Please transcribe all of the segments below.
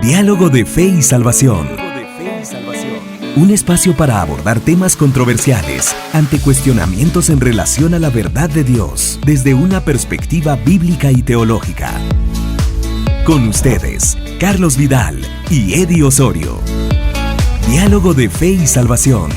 Diálogo de Fe y Salvación. Un espacio para abordar temas controversiales ante cuestionamientos en relación a la verdad de Dios desde una perspectiva bíblica y teológica. Con ustedes, Carlos Vidal y Eddie Osorio. Diálogo de Fe y Salvación.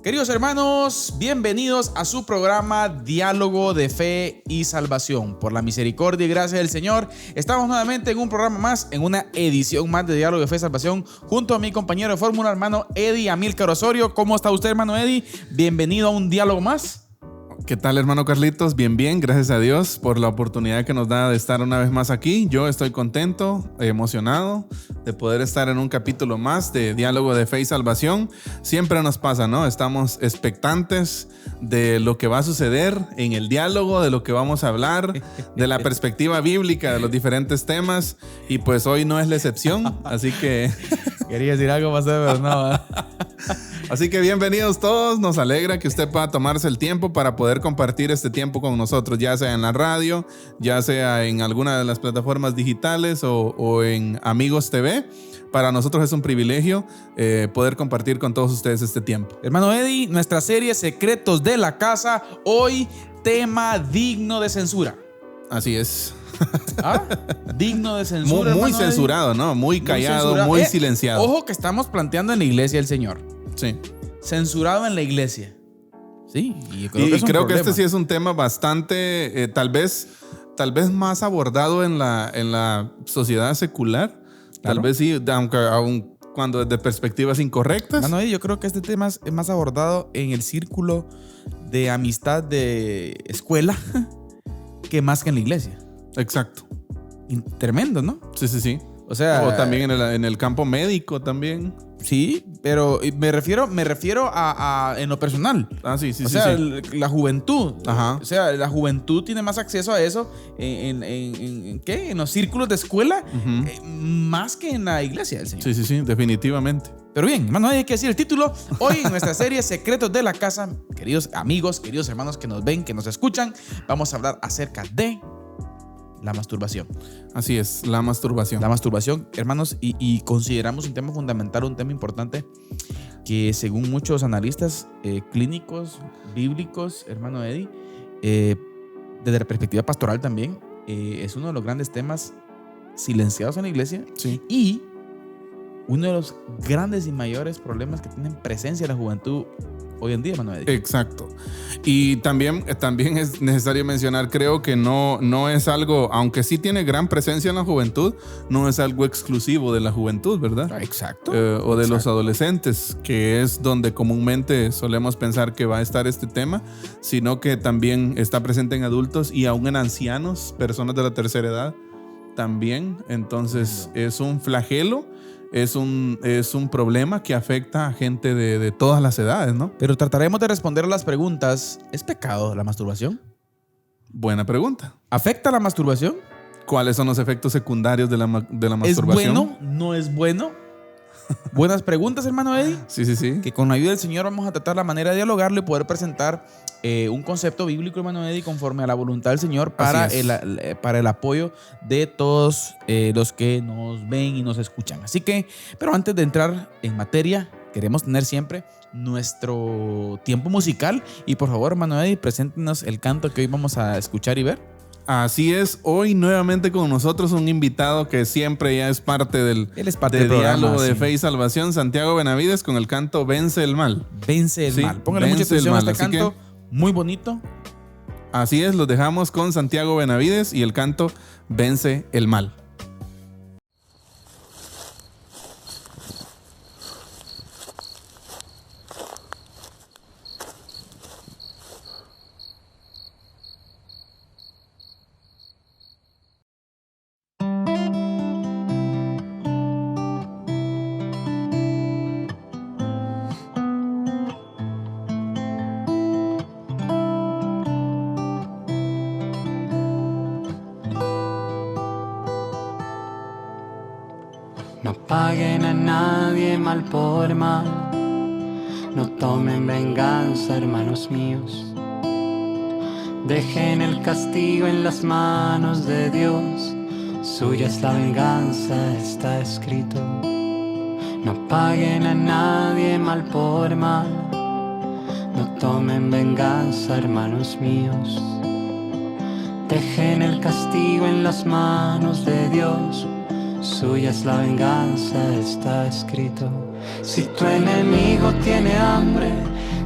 Queridos hermanos, bienvenidos a su programa Diálogo de Fe y Salvación. Por la misericordia y gracia del Señor, estamos nuevamente en un programa más, en una edición más de Diálogo de Fe y Salvación, junto a mi compañero de fórmula, hermano Eddie Amílcar Osorio. ¿Cómo está usted, hermano Eddie? Bienvenido a un diálogo más. ¿Qué tal, hermano Carlitos? Bien, gracias a Dios por la oportunidad que nos da de estar una vez más aquí. Yo estoy contento, emocionado de poder estar en un capítulo más de Diálogo de Fe y Salvación. Siempre nos pasa, ¿no? Estamos expectantes de lo que va a suceder en el diálogo, de lo que vamos a hablar, de la perspectiva bíblica de los diferentes temas, y pues hoy no es la excepción, así que... Quería decir algo más, pero no. Así que bienvenidos todos, nos alegra que usted pueda tomarse el tiempo para poder compartir este tiempo con nosotros, ya sea en la radio, ya sea en alguna de las plataformas digitales o en Amigos TV. Para nosotros es un privilegio poder compartir con todos ustedes este tiempo. Hermano Eddie, nuestra serie Secretos de la Casa, hoy tema digno de censura. Así es. Digno de censura. Muy censurado, ¿no? Muy callado, muy silenciado. Ojo que estamos planteando en la iglesia del Señor. Sí. Censurado en la iglesia. Sí. Y creo que este sí es un tema bastante, tal vez más abordado en la sociedad secular. Claro. Tal vez sí, aun cuando desde perspectivas incorrectas. No, yo creo que este tema es más abordado en el círculo de amistad de escuela que más que en la iglesia. Exacto. Tremendo, ¿no? Sí. O sea, o también en el campo médico también. Sí, pero me refiero a en lo personal. Sí. O sea, la juventud. Ajá. O sea, la juventud tiene más acceso a eso en ¿qué? En los círculos de escuela, más que en la iglesia del Señor. Sí, definitivamente. Pero bien, hermano, hay que decir el título. Hoy en nuestra serie Secretos de la Casa, queridos amigos, queridos hermanos que nos ven, que nos escuchan, vamos a hablar acerca de la masturbación. Así es, la masturbación. La masturbación, hermanos, y consideramos un tema fundamental, un tema importante, que según muchos analistas clínicos, bíblicos, hermano Eddie, desde la perspectiva pastoral también, es uno de los grandes temas silenciados en la iglesia. Sí. Y uno de los grandes y mayores problemas que tienen presencia en la juventud hoy en día, hermano Eddie. Exacto. Y también es necesario mencionar, creo que no es algo, aunque sí tiene gran presencia en la juventud, no es algo exclusivo de la juventud, ¿verdad? Exacto. O de los adolescentes, que es donde comúnmente solemos pensar que va a estar este tema, sino que también está presente en adultos y aún en ancianos, personas de la tercera edad también. Entonces es un flagelo. Es un problema que afecta a gente de todas las edades, ¿no? Pero trataremos de responder a las preguntas. ¿Es pecado la masturbación? Buena pregunta. ¿Afecta la masturbación? ¿Cuáles son los efectos secundarios de la masturbación? ¿Es bueno? ¿No es bueno? Buenas preguntas, hermano Eddie. Sí. Que con la ayuda del Señor vamos a tratar la manera de dialogarlo y poder presentar un concepto bíblico, hermano Eddie, conforme a la voluntad del Señor para el apoyo de todos los que nos ven y nos escuchan. Así que, pero antes de entrar en materia, queremos tener siempre nuestro tiempo musical. Y por favor, hermano Eddie, preséntenos el canto que hoy vamos a escuchar y ver. Así es, hoy nuevamente con nosotros un invitado que siempre ya es parte del Diálogo de Fe y Salvación, Santiago Benavides, con el canto Vence el Mal. Vence el Mal. Póngale mucha atención a este canto, muy bonito. Así es, los dejamos con Santiago Benavides y el canto Vence el Mal. No paguen a nadie mal por mal, no tomen venganza, hermanos míos. Dejen el castigo en las manos de Dios. Suya es la venganza, está escrito. No paguen a nadie mal por mal. No tomen venganza, hermanos míos. Dejen el castigo en las manos de Dios. Suya es la venganza, está escrito. Si tu enemigo tiene hambre,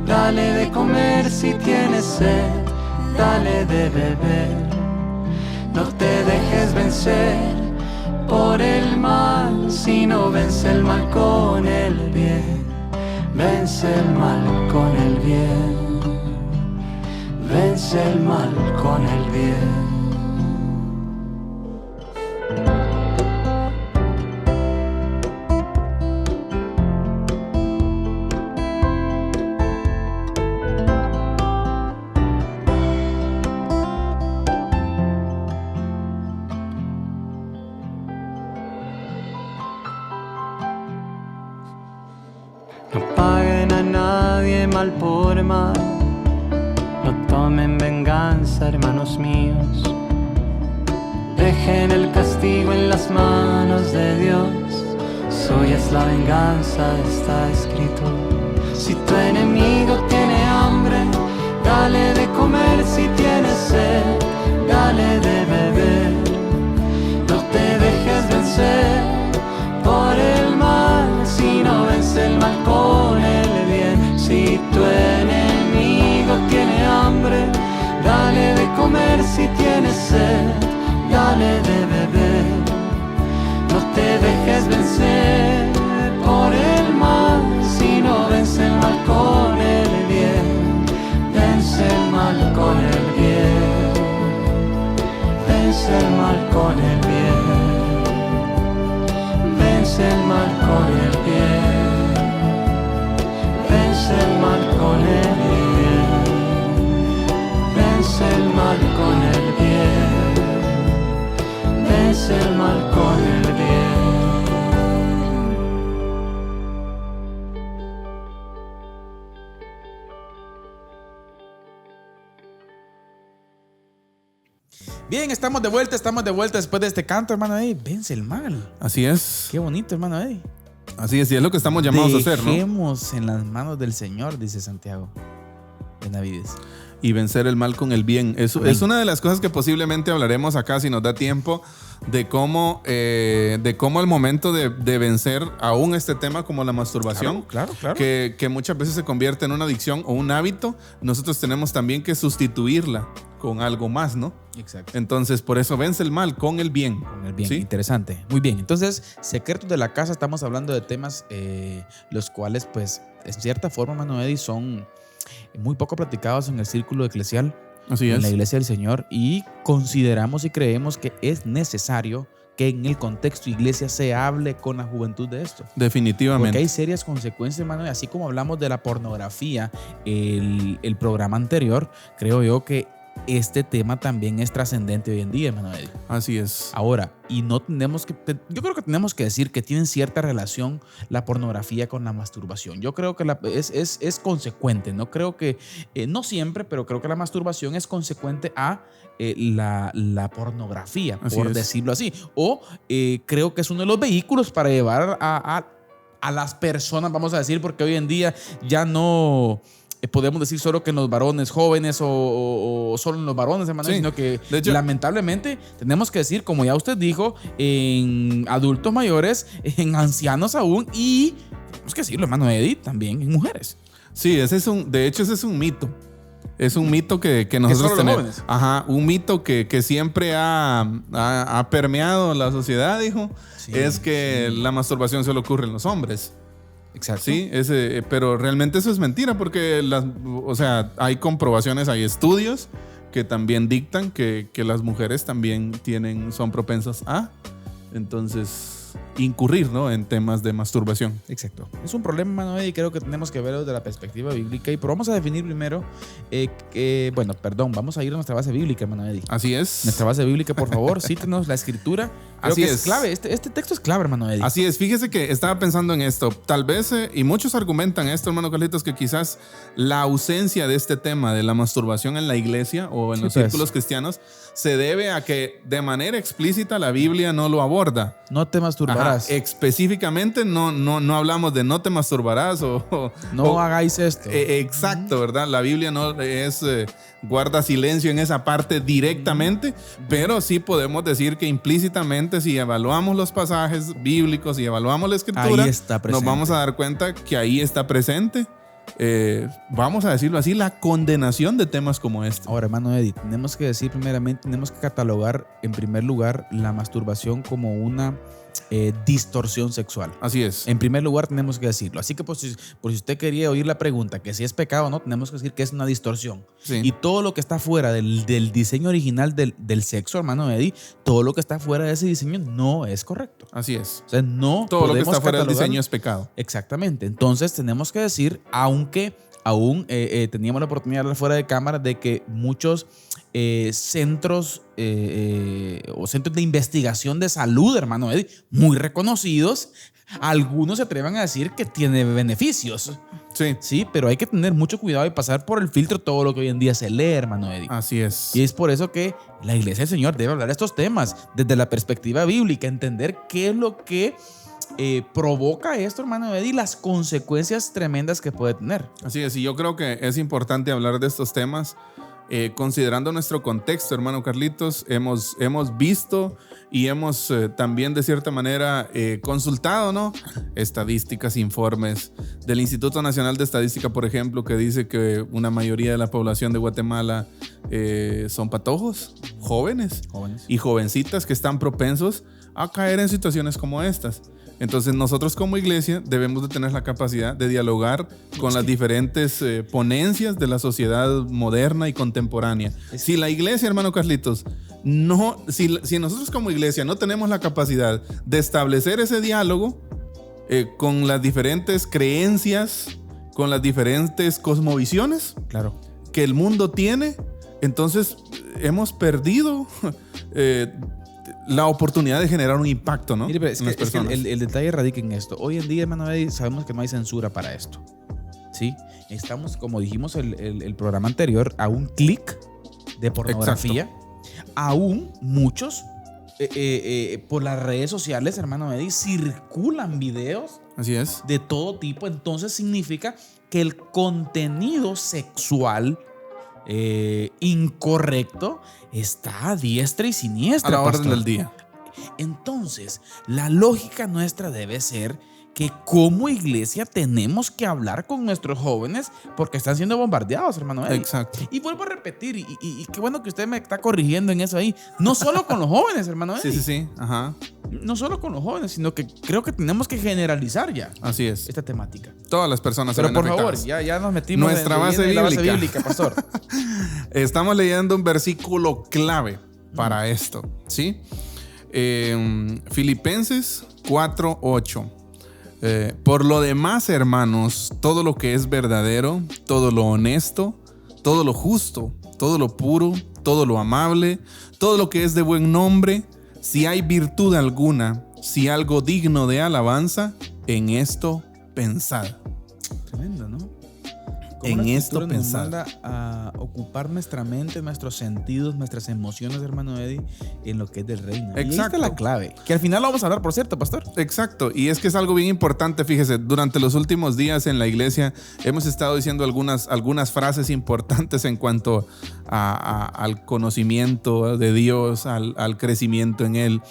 dale de comer. Si tiene sed, dale de beber. No te dejes vencer por el mal, sino vence el mal con el bien. Vence el mal con el bien. Vence el mal con el bien. No paguen a nadie mal por mal. No tomen venganza, hermanos míos. Dejen el castigo en las manos de Dios. Suya es la venganza, está escrito. Si tu enemigo tiene hambre, dale de comer. Si tiene sed, dale de beber. No te dejes vencer por el mal, sino vence el mal con el bien. Si tu enemigo tiene hambre, dale de comer. Si tiene sed, dale de beber. No te dejes vencer por el mal, sino vence el mal con el bien. Vence el mal con el bien. Vence el mal con el bien. Vence el mal con el bien. Vence el mal con el bien. Vence el mal con el bien. Vence el mal con el bien. Bien, estamos de vuelta después de este canto, hermano Eddie. Vence el mal. Así es. Qué bonito, hermano Eddie. Así es, y es lo que estamos llamados a hacer, ¿no? Dejemos en las manos del Señor, dice Santiago Benavides. Y vencer el mal con el bien. Eso es una de las cosas que posiblemente hablaremos acá, si nos da tiempo, de cómo al momento de vencer aún este tema como la masturbación, claro. Que muchas veces se convierte en una adicción o un hábito, nosotros tenemos también que sustituirla con algo más, ¿no? Exacto. Entonces, por eso vence el mal con el bien. Con el bien, ¿sí? Interesante. Muy bien. Entonces, secretos de la casa, estamos hablando de temas los cuales, pues, en cierta forma, hermano Eddie, son muy poco platicados en el círculo eclesial, Así en la es. iglesia del Señor, y consideramos y creemos que es necesario que en el contexto iglesia se hable con la juventud de esto. Definitivamente. Porque hay serias consecuencias, hermano, y así como hablamos de la pornografía el programa anterior, creo yo que este tema también es trascendente hoy en día, hermano Eddie. Así es. Ahora, y no tenemos que, yo creo que tenemos que decir que tienen cierta relación la pornografía con la masturbación. Yo creo que es consecuente. No creo que, no siempre, pero creo que la masturbación es consecuente a la pornografía, Así por es. decirlo así. O creo que es uno de los vehículos para llevar a las personas, vamos a decir, porque hoy en día ya no podemos decir solo que en los varones jóvenes o solo en los varones, hermano, Sí. sino que De hecho, lamentablemente tenemos que decir, como ya usted dijo, en adultos mayores, en ancianos aún, y tenemos que decirlo, hermano Eddie, también en mujeres. sí, de hecho ese es un mito. Es un mito que nosotros solo los tenemos. jóvenes. Ajá, un mito que siempre ha permeado la sociedad, dijo. Sí, es que la masturbación solo ocurre en los hombres. Exacto. Sí, pero realmente eso es mentira porque hay comprobaciones, hay estudios que también dictan que las mujeres también son propensas a. Entonces, incurrir, ¿no?, en temas de masturbación. Exacto. Es un problema, hermano Eddie, y creo que tenemos que verlo desde la perspectiva bíblica. Pero vamos a definir primero, vamos a ir a nuestra base bíblica, hermano Eddie. Así es. Nuestra base bíblica, por favor, cítenos la escritura. Creo Así que es clave. Este texto es clave, hermano Eddie. Así es. Fíjese que estaba pensando en esto. Tal vez, y muchos argumentan esto, hermano Carlitos, que quizás la ausencia de este tema de la masturbación en la iglesia o en los círculos cristianos se debe a que de manera explícita la Biblia no lo aborda. No te masturbarás. Ajá, específicamente no hablamos de no te masturbarás no hagáis esto. Exacto, ¿verdad? La Biblia no es guarda silencio en esa parte directamente, pero sí podemos decir que implícitamente, si evaluamos los pasajes bíblicos y evaluamos la escritura, ahí está presente. Nos vamos a dar cuenta que ahí está presente. Vamos a decirlo así, la condenación de temas como este. Ahora, hermano Eddie, tenemos que decir primeramente, tenemos que catalogar en primer lugar la masturbación como una distorsión sexual. Así es. En primer lugar tenemos que decirlo. Así que por si usted quería oír la pregunta que si es pecado o no, tenemos que decir que es una distorsión. Sí. Y todo lo que está fuera del diseño original del sexo, hermano Eddie, todo lo que está fuera de ese diseño no es correcto. Así es. O sea, no todo lo que podemos está fuera del catalogar. diseño es pecado. Exactamente. Entonces tenemos que decir, aunque aún teníamos la oportunidad de hablar fuera de cámara de que muchos centros o centros de investigación de salud, hermano Eddie, muy reconocidos, algunos se atrevan a decir que tiene beneficios. Sí. Sí, pero hay que tener mucho cuidado y pasar por el filtro todo lo que hoy en día se lee, hermano Eddie. Así es. Y es por eso que la Iglesia del Señor debe hablar de estos temas desde la perspectiva bíblica, entender qué es lo que provoca esto, hermano Eddie, las consecuencias tremendas que puede tener. Así es, y yo creo que es importante hablar de estos temas considerando nuestro contexto, hermano Carlitos. Hemos visto y hemos también de cierta manera consultado, ¿no?, estadísticas, informes del Instituto Nacional de Estadística, por ejemplo, que dice que una mayoría de la población de Guatemala son patojos, jóvenes y jovencitas que están propensos a caer en situaciones como estas. Entonces nosotros como iglesia debemos de tener la capacidad de dialogar con las diferentes ponencias de la sociedad moderna y contemporánea. Si la iglesia, hermano Carlitos, si nosotros como iglesia no tenemos la capacidad de establecer ese diálogo con las diferentes creencias, con las diferentes cosmovisiones, claro, que el mundo tiene, entonces hemos perdido la oportunidad de generar un impacto, ¿no? Mire, es en las personas. El detalle radica en esto. Hoy en día, hermano Eddie, sabemos que no hay censura para esto. ¿Sí? Estamos, como dijimos el programa anterior, a un clic de pornografía. Exacto. Aún muchos por las redes sociales, hermano Eddie, circulan videos. Así es. De todo tipo. Entonces significa que el contenido sexual incorrecto está a diestra y siniestra, a la orden pastor. del día. Entonces, la lógica nuestra debe ser que como iglesia tenemos que hablar con nuestros jóvenes porque están siendo bombardeados, hermano Eddie. Exacto. Y vuelvo a repetir, y qué bueno que usted me está corrigiendo en eso ahí. No solo con los jóvenes, hermano Eddie. Sí. Ajá. No solo con los jóvenes, sino que creo que tenemos que generalizar ya. Así es. Esta temática. Todas las personas Pero se ven por afectadas. favor, ya nos metimos Nuestra en base la base bíblica. bíblica, pastor. Estamos leyendo un versículo clave para esto, ¿sí? Filipenses 4:8. Por lo demás, hermanos, todo lo que es verdadero, todo lo honesto, todo lo justo, todo lo puro, todo lo amable, todo lo que es de buen nombre, si hay virtud alguna, si algo digno de alabanza, en esto pensad. Tremendo, ¿no? En esto nos pensad. manda a ocupar nuestra mente, nuestros sentidos, nuestras emociones, hermano Eddie, en lo que es del reino. Y ahí está la clave. Que al final lo vamos a hablar, por cierto, pastor. Exacto, y es que es algo bien importante, fíjese, durante los últimos días en la iglesia hemos estado diciendo algunas frases importantes en cuanto al conocimiento de Dios, al crecimiento en Él.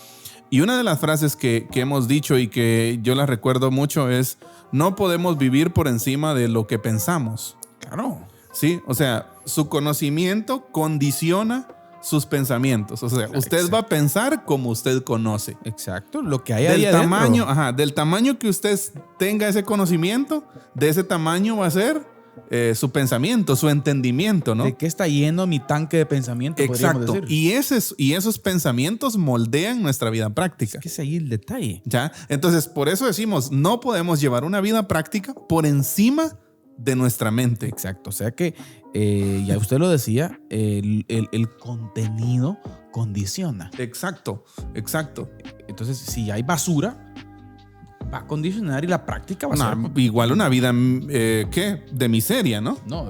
Y una de las frases que hemos dicho y que yo la recuerdo mucho es: no podemos vivir por encima de lo que pensamos. Claro. Sí, o sea, su conocimiento condiciona sus pensamientos. O sea, usted va a pensar como usted conoce. Exacto, lo que hay ahí adentro. Del tamaño que usted tenga ese conocimiento, de ese tamaño va a ser su pensamiento, su entendimiento, ¿no? ¿De qué está lleno mi tanque de pensamiento? Exacto. Decir. Y esos pensamientos moldean nuestra vida práctica. Es que es ahí el detalle. ¿Ya? Entonces, por eso decimos, no podemos llevar una vida práctica por encima de nuestra mente. Exacto. O sea que, ya usted lo decía, el contenido condiciona. Exacto. Entonces, si hay basura, va a condicionar y la práctica va a ser... Igual una vida, ¿qué? De miseria, ¿no? No,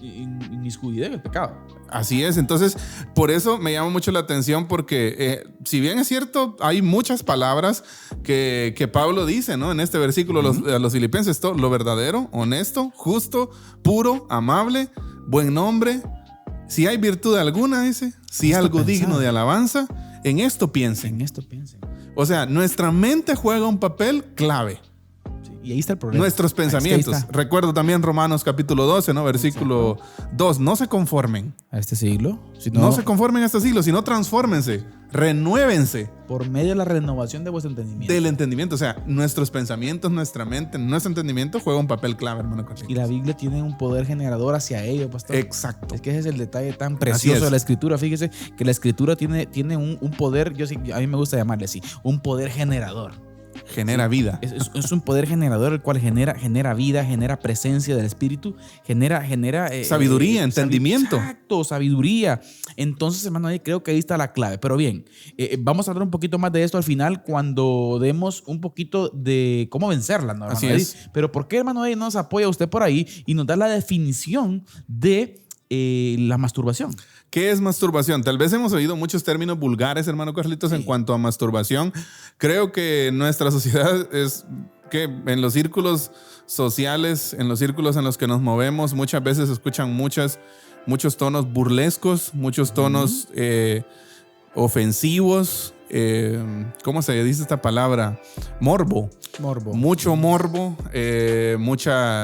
inmiscuida en el pecado. Así es, entonces por eso me llama mucho la atención porque si bien es cierto, hay muchas palabras que Pablo dice, ¿no? En este versículo a los filipenses, lo verdadero, honesto, justo, puro, amable, buen nombre, si hay virtud alguna, dice, si algo digno de alabanza, en esto piensen. O sea, nuestra mente juega un papel clave. Y ahí está el problema. Nuestros pensamientos. Recuerdo también Romanos capítulo 12, ¿no? Versículo 2. No se conformen a este siglo. No se conformen a este siglo, sino transfórmense, renuévense. Por medio de la renovación de vuestro entendimiento. Del entendimiento. O sea, nuestros pensamientos, nuestra mente, nuestro entendimiento juega un papel clave, hermano Carlitos. Y la Biblia tiene un poder generador hacia ello, pastor. Exacto. Es que ese es el detalle tan precioso de la Escritura. Fíjese que la Escritura tiene un poder, a mí me gusta llamarle así, un poder generador. Genera vida. Es un poder generador el cual genera vida, genera presencia del Espíritu, genera sabiduría, entendimiento. Exacto, sabiduría. Entonces, hermano, creo que ahí está la clave. Pero bien, vamos a hablar un poquito más de esto al final cuando demos un poquito de cómo vencerla, ¿no, hermano? Así es. Pero ¿por qué, hermano, no nos apoya usted por ahí y nos da la definición de la masturbación? ¿Qué es masturbación? Tal vez hemos oído muchos términos vulgares, hermano Carlitos, en cuanto a masturbación. Creo que nuestra sociedad es que en los círculos sociales, en los círculos en los que nos movemos, muchas veces se escuchan muchos tonos burlescos, muchos tonos ofensivos. ¿Cómo se dice esta palabra? Morbo. Mucho morbo,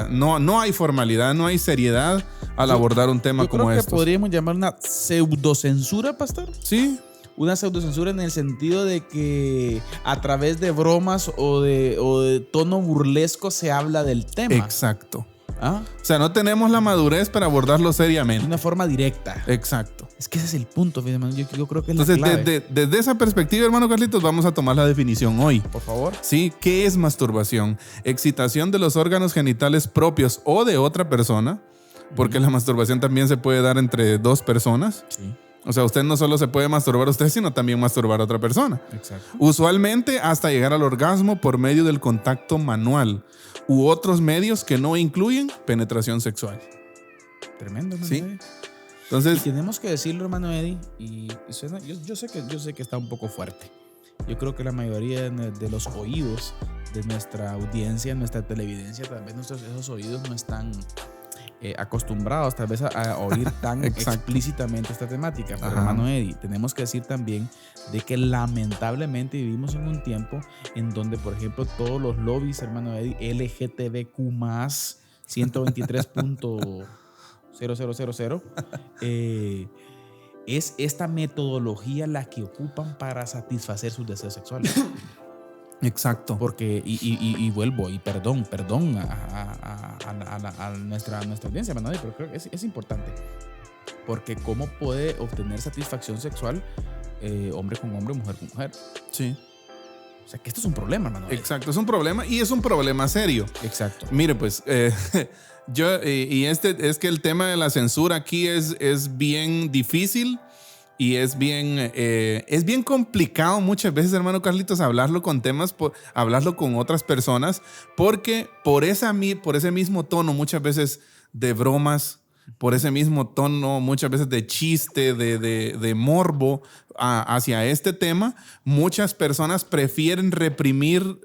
no hay formalidad, no hay seriedad al abordar un tema como este. Yo creo que podríamos llamar una pseudocensura, pastor. Sí. Una pseudocensura en el sentido de que a través de bromas o de tono burlesco se habla del tema. Exacto. ¿Ah? O sea, no tenemos la madurez para abordarlo seriamente. De una forma directa. Exacto. Es que ese es el punto, hermano. Yo creo que es entonces, la clave. Desde esa perspectiva, hermano Carlitos, vamos a tomar la definición hoy. Por favor. Sí, ¿qué es masturbación? Excitación de los órganos genitales propios o de otra persona, porque la masturbación también se puede dar entre dos personas. Sí. O sea, usted no solo se puede masturbar a usted, sino también masturbar a otra persona. Exacto. Usualmente hasta llegar al orgasmo por medio del contacto manual u otros medios que no incluyen penetración sexual. Tremendo, hermano. Sí. Entonces, y tenemos que decirlo, hermano Eddie, y suena, yo sé que está un poco fuerte. Yo creo que la mayoría de los oídos de nuestra audiencia, nuestra televidencia, tal vez esos oídos no están acostumbrados tal vez a oír tan explícitamente esta temática. Pero, hermano Eddie, tenemos que decir también de que lamentablemente vivimos en un tiempo en donde, por ejemplo, todos los lobbies, hermano Eddie, LGTBQ+, 123.0000, es esta metodología la que ocupan para satisfacer sus deseos sexuales. Exacto. Porque, y vuelvo, y perdón a nuestra audiencia, hermano, pero creo que es importante. Porque cómo puede obtener satisfacción sexual hombre con hombre, mujer con mujer. Sí. O sea, que esto es un problema, hermano. Exacto, es un problema y es un problema serio. Exacto. Mire, pues, es que el tema de la censura aquí es bien difícil. Y es bien complicado muchas veces, hermano Carlitos, hablarlo con hablarlo con otras personas, porque por ese mismo tono muchas veces de bromas, por ese mismo tono muchas veces de chiste, de morbo hacia este tema, muchas personas prefieren reprimir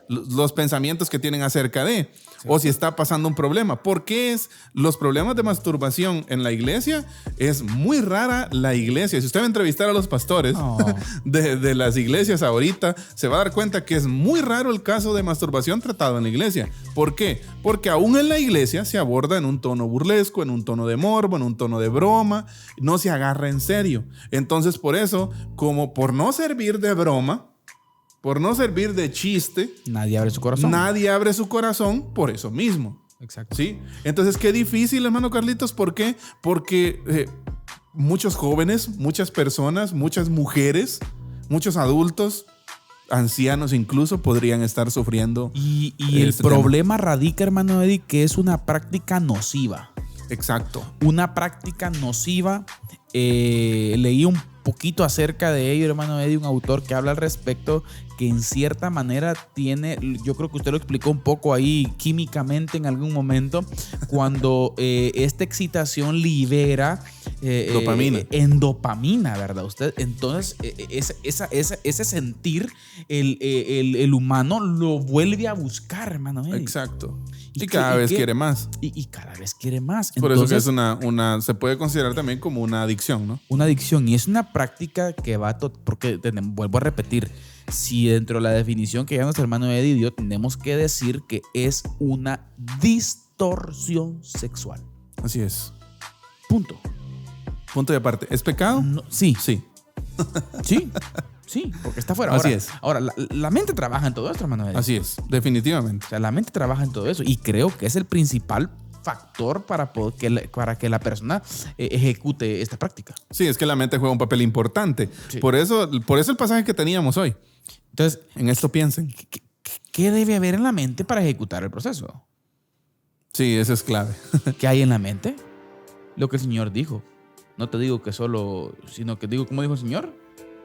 los pensamientos que tienen acerca de, o si está pasando un problema. Porque los problemas de masturbación en la iglesia, es muy rara la iglesia. Si usted va a entrevistar a los pastores de las iglesias ahorita, se va a dar cuenta que es muy raro el caso de masturbación tratado en la iglesia. ¿Por qué? Porque aún en la iglesia se aborda en un tono burlesco, en un tono de morbo, en un tono de broma, no se agarra en serio. Entonces, por eso, como por no servir de broma, por no servir de chiste, nadie abre su corazón. Nadie abre su corazón por eso mismo. Exacto. ¿Sí? Entonces, qué difícil, hermano Carlitos. ¿Por qué? Porque muchos jóvenes, muchas personas, muchas mujeres, muchos adultos, ancianos incluso, podrían estar sufriendo. Y el problema radica, hermano Eddie, que es una práctica nociva. Exacto. Una práctica nociva. Leí un poquito acerca de ello, hermano Eddie, un autor que habla al respecto, que en cierta manera tiene, yo creo que usted lo explicó un poco ahí químicamente en algún momento, cuando esta excitación libera endopamina, ¿verdad? Usted, entonces, ese sentir, el humano lo vuelve a buscar, hermano Eddie. Exacto. Y cada vez quiere más. Y cada vez quiere más. Por eso que es se puede considerar también como una adicción, ¿no? Una adicción. Y es una práctica que va porque vuelvo a repetir, si dentro de la definición que ya nuestro hermano Eddie dio, tenemos que decir que es una distorsión sexual. Así es. Punto. Punto de aparte. ¿Es pecado? No, sí. Sí. Sí, porque está fuera. Así es. Ahora, la mente trabaja en todo esto, hermano Eddie. Así es, definitivamente. O sea, la mente trabaja en todo eso. Y creo que es el principal factor para que la persona ejecute esta práctica. Sí, es que la mente juega un papel importante. Sí. Por eso el pasaje que teníamos hoy. Entonces, en esto piensen. ¿Qué debe haber en la mente para ejecutar el proceso? Sí, eso es clave. ¿Qué hay en la mente? Lo que el Señor dijo. No te digo que solo, sino que digo, ¿cómo dijo el Señor?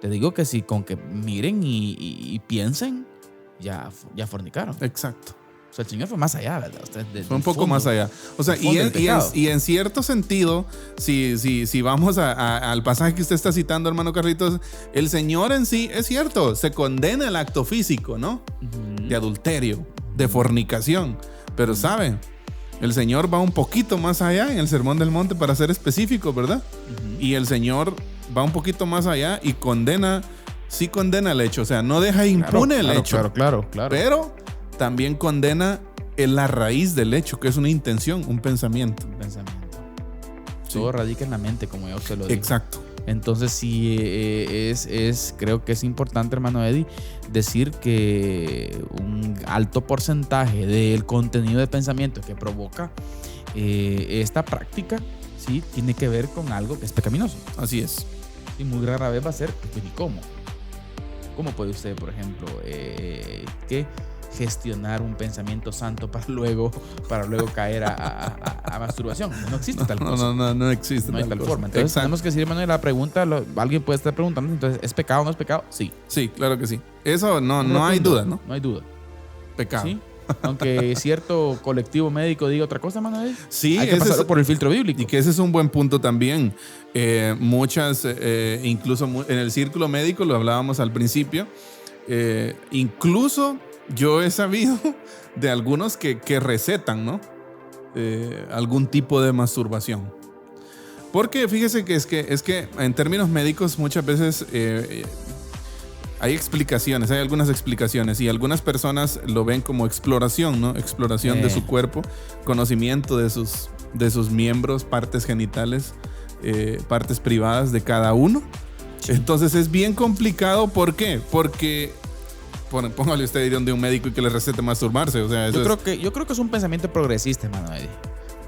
Te digo que si con que miren y piensen, ya fornicaron. Exacto. O sea, el Señor fue más allá, ¿verdad? Fue un poco más allá. O sea, y en cierto sentido, si vamos al pasaje que usted está citando, hermano Carlitos, el Señor en sí, es cierto, se condena el acto físico, ¿no? Uh-huh. De adulterio, de fornicación. Pero ¿saben? El Señor va un poquito más allá en el Sermón del Monte, para ser específico, ¿verdad? Uh-huh. Y el Señor va un poquito más allá y condena el hecho. O sea, no deja impune el hecho. Claro. Pero también condena la raíz del hecho, que es una intención, un pensamiento. Sí. Todo radica en la mente, como ya usted lo dijo. Exacto. Entonces sí, creo que es importante, hermano Eddie, decir que un alto porcentaje del contenido de pensamiento que provoca esta práctica, sí, tiene que ver con algo que es pecaminoso. Así es. Y muy rara vez va a ser, pues, ¿y cómo? ¿Cómo puede usted, por ejemplo, gestionar un pensamiento santo para luego caer a masturbación? No existe tal cosa. No existe. No hay tal forma. Entonces tenemos que decir, hermano, la pregunta, alguien puede estar preguntando, entonces, ¿es pecado o no es pecado? Sí. Sí, claro que sí. Eso no hay duda, ¿no? No hay duda. Pecado. ¿Sí? Aunque cierto colectivo médico diga otra cosa, hermano. Sí, hay que pasarlo por el filtro bíblico. Y que ese es un buen punto también. Muchas, incluso en el círculo médico, lo hablábamos al principio, incluso yo he sabido de algunos que recetan, ¿no? Algún tipo de masturbación. Porque fíjese que es que en términos médicos muchas veces hay algunas explicaciones, y algunas personas lo ven como exploración, ¿no? Exploración de su cuerpo, conocimiento de sus miembros, partes genitales, partes privadas de cada uno. Sí. Entonces es bien complicado. ¿Por qué? Porque póngale usted de un médico y que le recete masturbarse. O sea, yo creo que es un pensamiento progresista, hermano Eddie.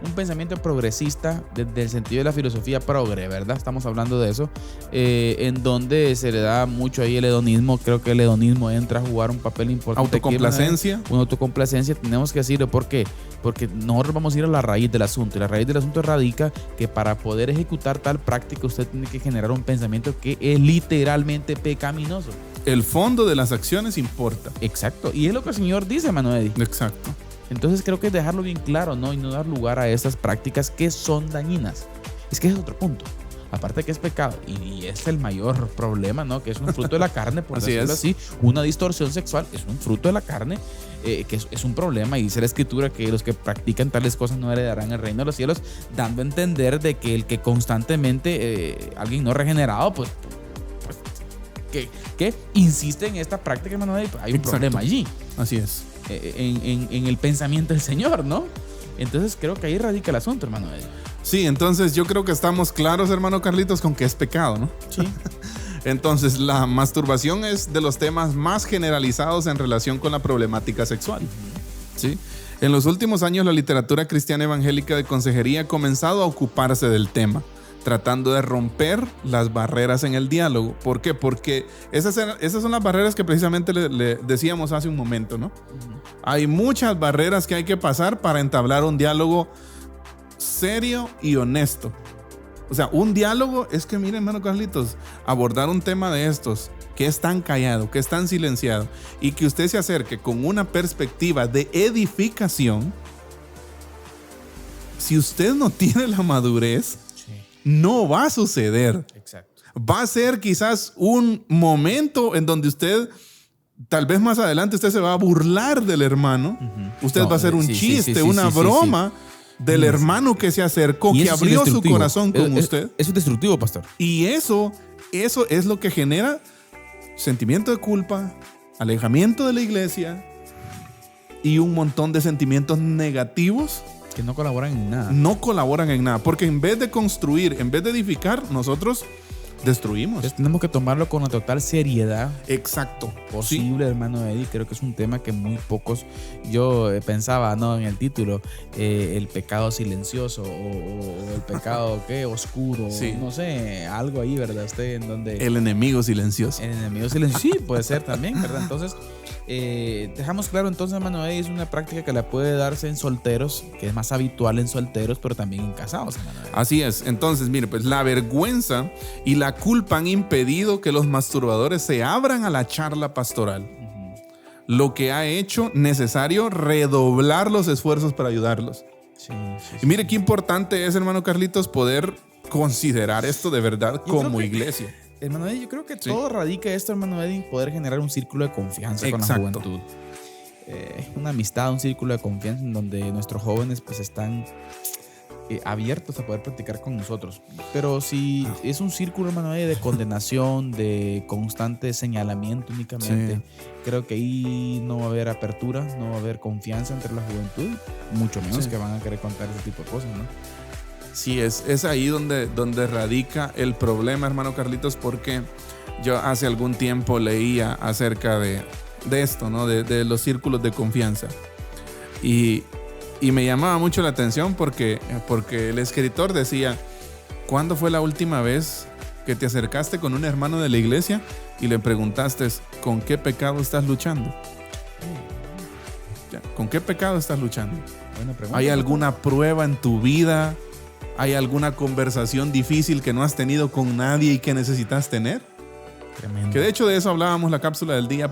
Un pensamiento progresista desde el sentido de la filosofía progre, ¿verdad? Estamos hablando de eso, en donde se le da mucho ahí el hedonismo. Creo que el hedonismo entra a jugar un papel importante. Autocomplacencia. Una autocomplacencia, tenemos que decirlo. ¿Por qué? Porque nosotros vamos a ir a la raíz del asunto. Y la raíz del asunto radica que para poder ejecutar tal práctica usted tiene que generar un pensamiento que es literalmente pecaminoso. El fondo de las acciones importa. Exacto. Y es lo que el Señor dice, hermano Eddie. Exacto. Entonces creo que es dejarlo bien claro, ¿no? Y no dar lugar a esas prácticas que son dañinas. Es que ese es otro punto. Aparte que es pecado, y es el mayor problema, ¿no? Que es un fruto de la carne, por decirlo así. Una distorsión sexual es un fruto de la carne, que es un problema. Y dice la Escritura que los que practican tales cosas no heredarán el reino de los cielos, dando a entender de que el que constantemente, alguien no regenerado, pues que insiste en esta práctica, hermano, hay un problema allí. Así es. En el pensamiento del Señor, ¿no? Entonces creo que ahí radica el asunto, hermano Eddie. Sí, entonces yo creo que estamos claros, hermano Carlitos, con que es pecado, ¿no? Sí. Entonces la masturbación es de los temas más generalizados en relación con la problemática sexual. ¿Sí? En los últimos años, la literatura cristiana evangélica de consejería ha comenzado a ocuparse del tema, tratando de romper las barreras en el diálogo. ¿Por qué? Porque esas son las barreras que precisamente le decíamos hace un momento, ¿no? Hay muchas barreras que hay que pasar para entablar un diálogo serio y honesto. O sea, un diálogo es que, miren, hermano Carlitos, abordar un tema de estos, que es tan callado, que es tan silenciado, y que usted se acerque con una perspectiva de edificación, si usted no tiene la madurez, no va a suceder. Exacto. Va a ser quizás un momento en donde usted, tal vez más adelante, usted se va a burlar del hermano. Usted va a hacer un chiste, una broma del hermano que se acercó, que abrió su corazón con usted. Eso es destructivo, pastor. Y eso es lo que genera sentimiento de culpa, alejamiento de la iglesia y un montón de sentimientos negativos que no colaboran en nada. No colaboran en nada, porque en vez de construir, en vez de edificar, nosotros destruimos. Entonces tenemos que tomarlo con la total seriedad. Exacto. Posible, sí. Hermano Eddie, creo que es un tema que muy pocos, yo pensaba, ¿no? En el título, el pecado silencioso o el pecado, ¿qué? Oscuro, sí. No sé, algo ahí, ¿verdad? Usted en donde... El enemigo silencioso. El enemigo silencioso, sí, puede ser también, ¿verdad? Entonces, dejamos claro entonces, hermano Eddie, es una práctica que la puede darse en solteros, que es más habitual en solteros, pero también en casados, hermano Eddie. Así es. Entonces, mire, pues la vergüenza y la culpa han impedido que los masturbadores se abran a la charla pastoral, lo que ha hecho necesario redoblar los esfuerzos para ayudarlos. Y mire qué importante es, hermano Carlitos, poder considerar esto de verdad como iglesia. Hermano Eddie, yo creo que todo radica esto, hermano Eddie, poder generar un círculo de confianza con la juventud. Una amistad, un círculo de confianza en donde nuestros jóvenes pues están abiertos a poder practicar con nosotros. Pero si es un círculo, hermano, de condenación, de constante señalamiento únicamente, creo que ahí no va a haber apertura, no va a haber confianza entre la juventud, mucho menos que van a querer contar ese tipo de cosas, ¿no? Sí, es ahí donde radica el problema, hermano Carlitos, porque yo hace algún tiempo leía acerca de esto, ¿no? De los círculos de confianza. Y me llamaba mucho la atención porque el escritor decía, ¿cuándo fue la última vez que te acercaste con un hermano de la iglesia y le preguntaste con qué pecado estás luchando? ¿Con qué pecado estás luchando? Buena pregunta. ¿Hay alguna prueba en tu vida? ¿Hay alguna conversación difícil que no has tenido con nadie y que necesitas tener? Tremendo. Que de hecho de eso hablábamos la cápsula del día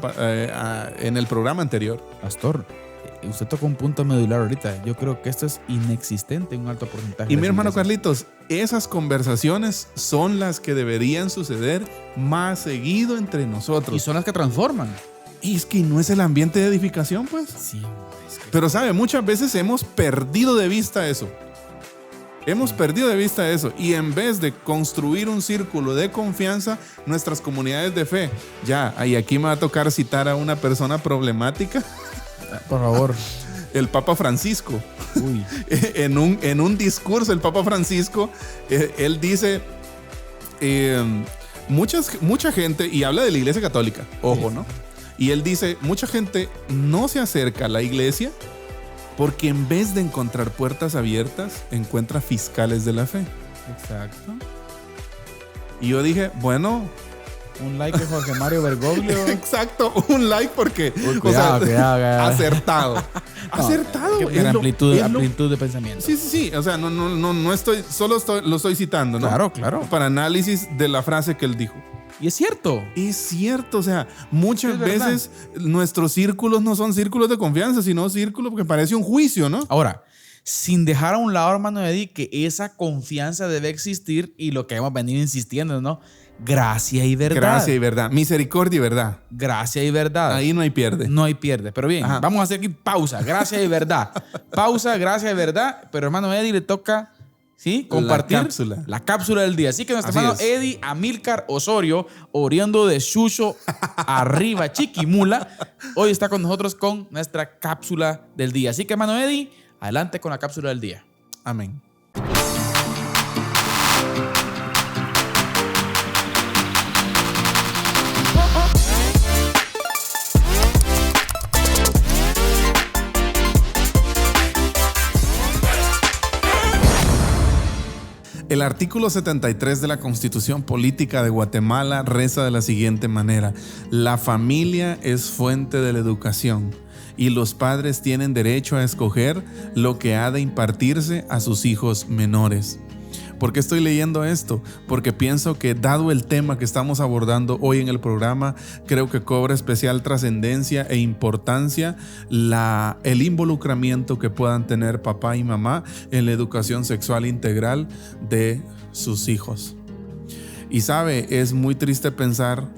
en el programa anterior. Pastor, usted tocó un punto medular ahorita. Yo creo que esto es inexistente en un alto porcentaje. Y mi hermano Carlitos, esas conversaciones son las que deberían suceder más seguido entre nosotros. Y son las que transforman. Y es que no es el ambiente de edificación, pues. Sí. Es que... Pero sabe, muchas veces hemos perdido de vista eso. Hemos perdido de vista eso. Y en vez de construir un círculo de confianza, nuestras comunidades de fe. Y aquí me va a tocar citar a una persona problemática. Por favor. El Papa Francisco. Uy. En un discurso, el Papa Francisco, él dice, mucha gente, y habla de la iglesia católica, ojo, ¿no? Y él dice, mucha gente no se acerca a la iglesia porque en vez de encontrar puertas abiertas, encuentra fiscales de la fe. Exacto. Y yo dije, bueno... Un like de Jorge Mario Bergoglio. Exacto, un like porque... Uy, cuidado. Acertado. Acertado. Amplitud de pensamiento. Sí. O sea, no estoy... Lo estoy citando, ¿no? Claro. Para análisis de la frase que él dijo. Y es cierto. Es cierto, o sea, muchas veces nuestros círculos no son círculos de confianza, sino círculos que parece un juicio, ¿no? Ahora, sin dejar a un lado, hermano Eddie, que esa confianza debe existir y lo que hemos venido insistiendo, ¿no? Gracia y verdad. Gracia y verdad. Misericordia y verdad. Gracia y verdad. Ahí no hay pierde. No hay pierde. Pero bien, vamos a hacer aquí pausa. Gracia y verdad. Pausa, gracia y verdad. Pero hermano Eddie le toca... ¿sí? Compartir la cápsula del día. Así que nuestro hermano Eddie Amílcar Osorio, oriundo de Xuxo, arriba Chiquimula, hoy está con nosotros con nuestra cápsula del día. Así que hermano Eddie, adelante con la cápsula del día. Amén. El artículo 73 de la Constitución Política de Guatemala reza de la siguiente manera: la familia es fuente de la educación y los padres tienen derecho a escoger lo que ha de impartirse a sus hijos menores. ¿Por qué estoy leyendo esto? Porque pienso que, dado el tema que estamos abordando hoy en el programa, creo que cobra especial trascendencia e importancia el involucramiento que puedan tener papá y mamá en la educación sexual integral de sus hijos. Y sabe, es muy triste pensar,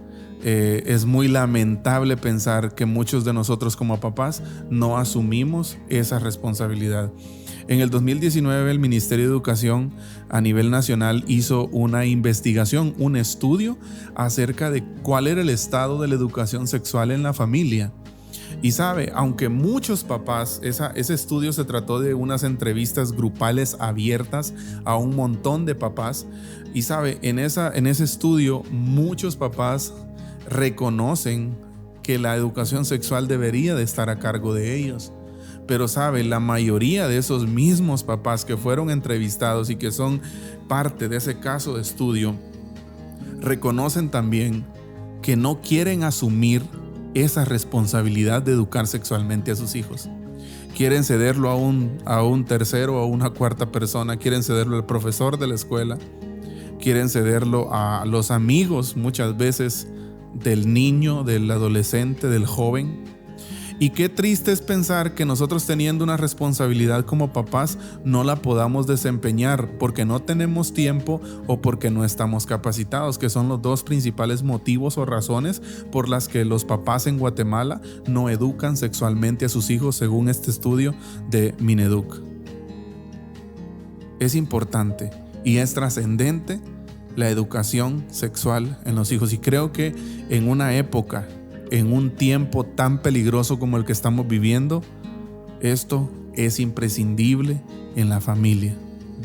es muy lamentable pensar que muchos de nosotros como papás no asumimos esa responsabilidad. En el 2019 el Ministerio de Educación a nivel nacional hizo una investigación, un estudio acerca de cuál era el estado de la educación sexual en la familia. Y sabe, aunque muchos papás, ese estudio se trató de unas entrevistas grupales abiertas a un montón de papás, y sabe, en ese estudio muchos papás reconocen que la educación sexual debería de estar a cargo de ellos. Pero sabe, la mayoría de esos mismos papás que fueron entrevistados y que son parte de ese caso de estudio, reconocen también que no quieren asumir esa responsabilidad de educar sexualmente a sus hijos. Quieren cederlo a un tercero o a una cuarta persona, quieren cederlo al profesor de la escuela, quieren cederlo a los amigos muchas veces del niño, del adolescente, del joven. Y qué triste es pensar que nosotros, teniendo una responsabilidad como papás, no la podamos desempeñar porque no tenemos tiempo o porque no estamos capacitados, que son los dos principales motivos o razones por las que los papás en Guatemala no educan sexualmente a sus hijos, según este estudio de Mineduc. Es importante y es trascendente la educación sexual en los hijos, y creo que en una época, en un tiempo tan peligroso como el que estamos viviendo, esto es imprescindible en la familia.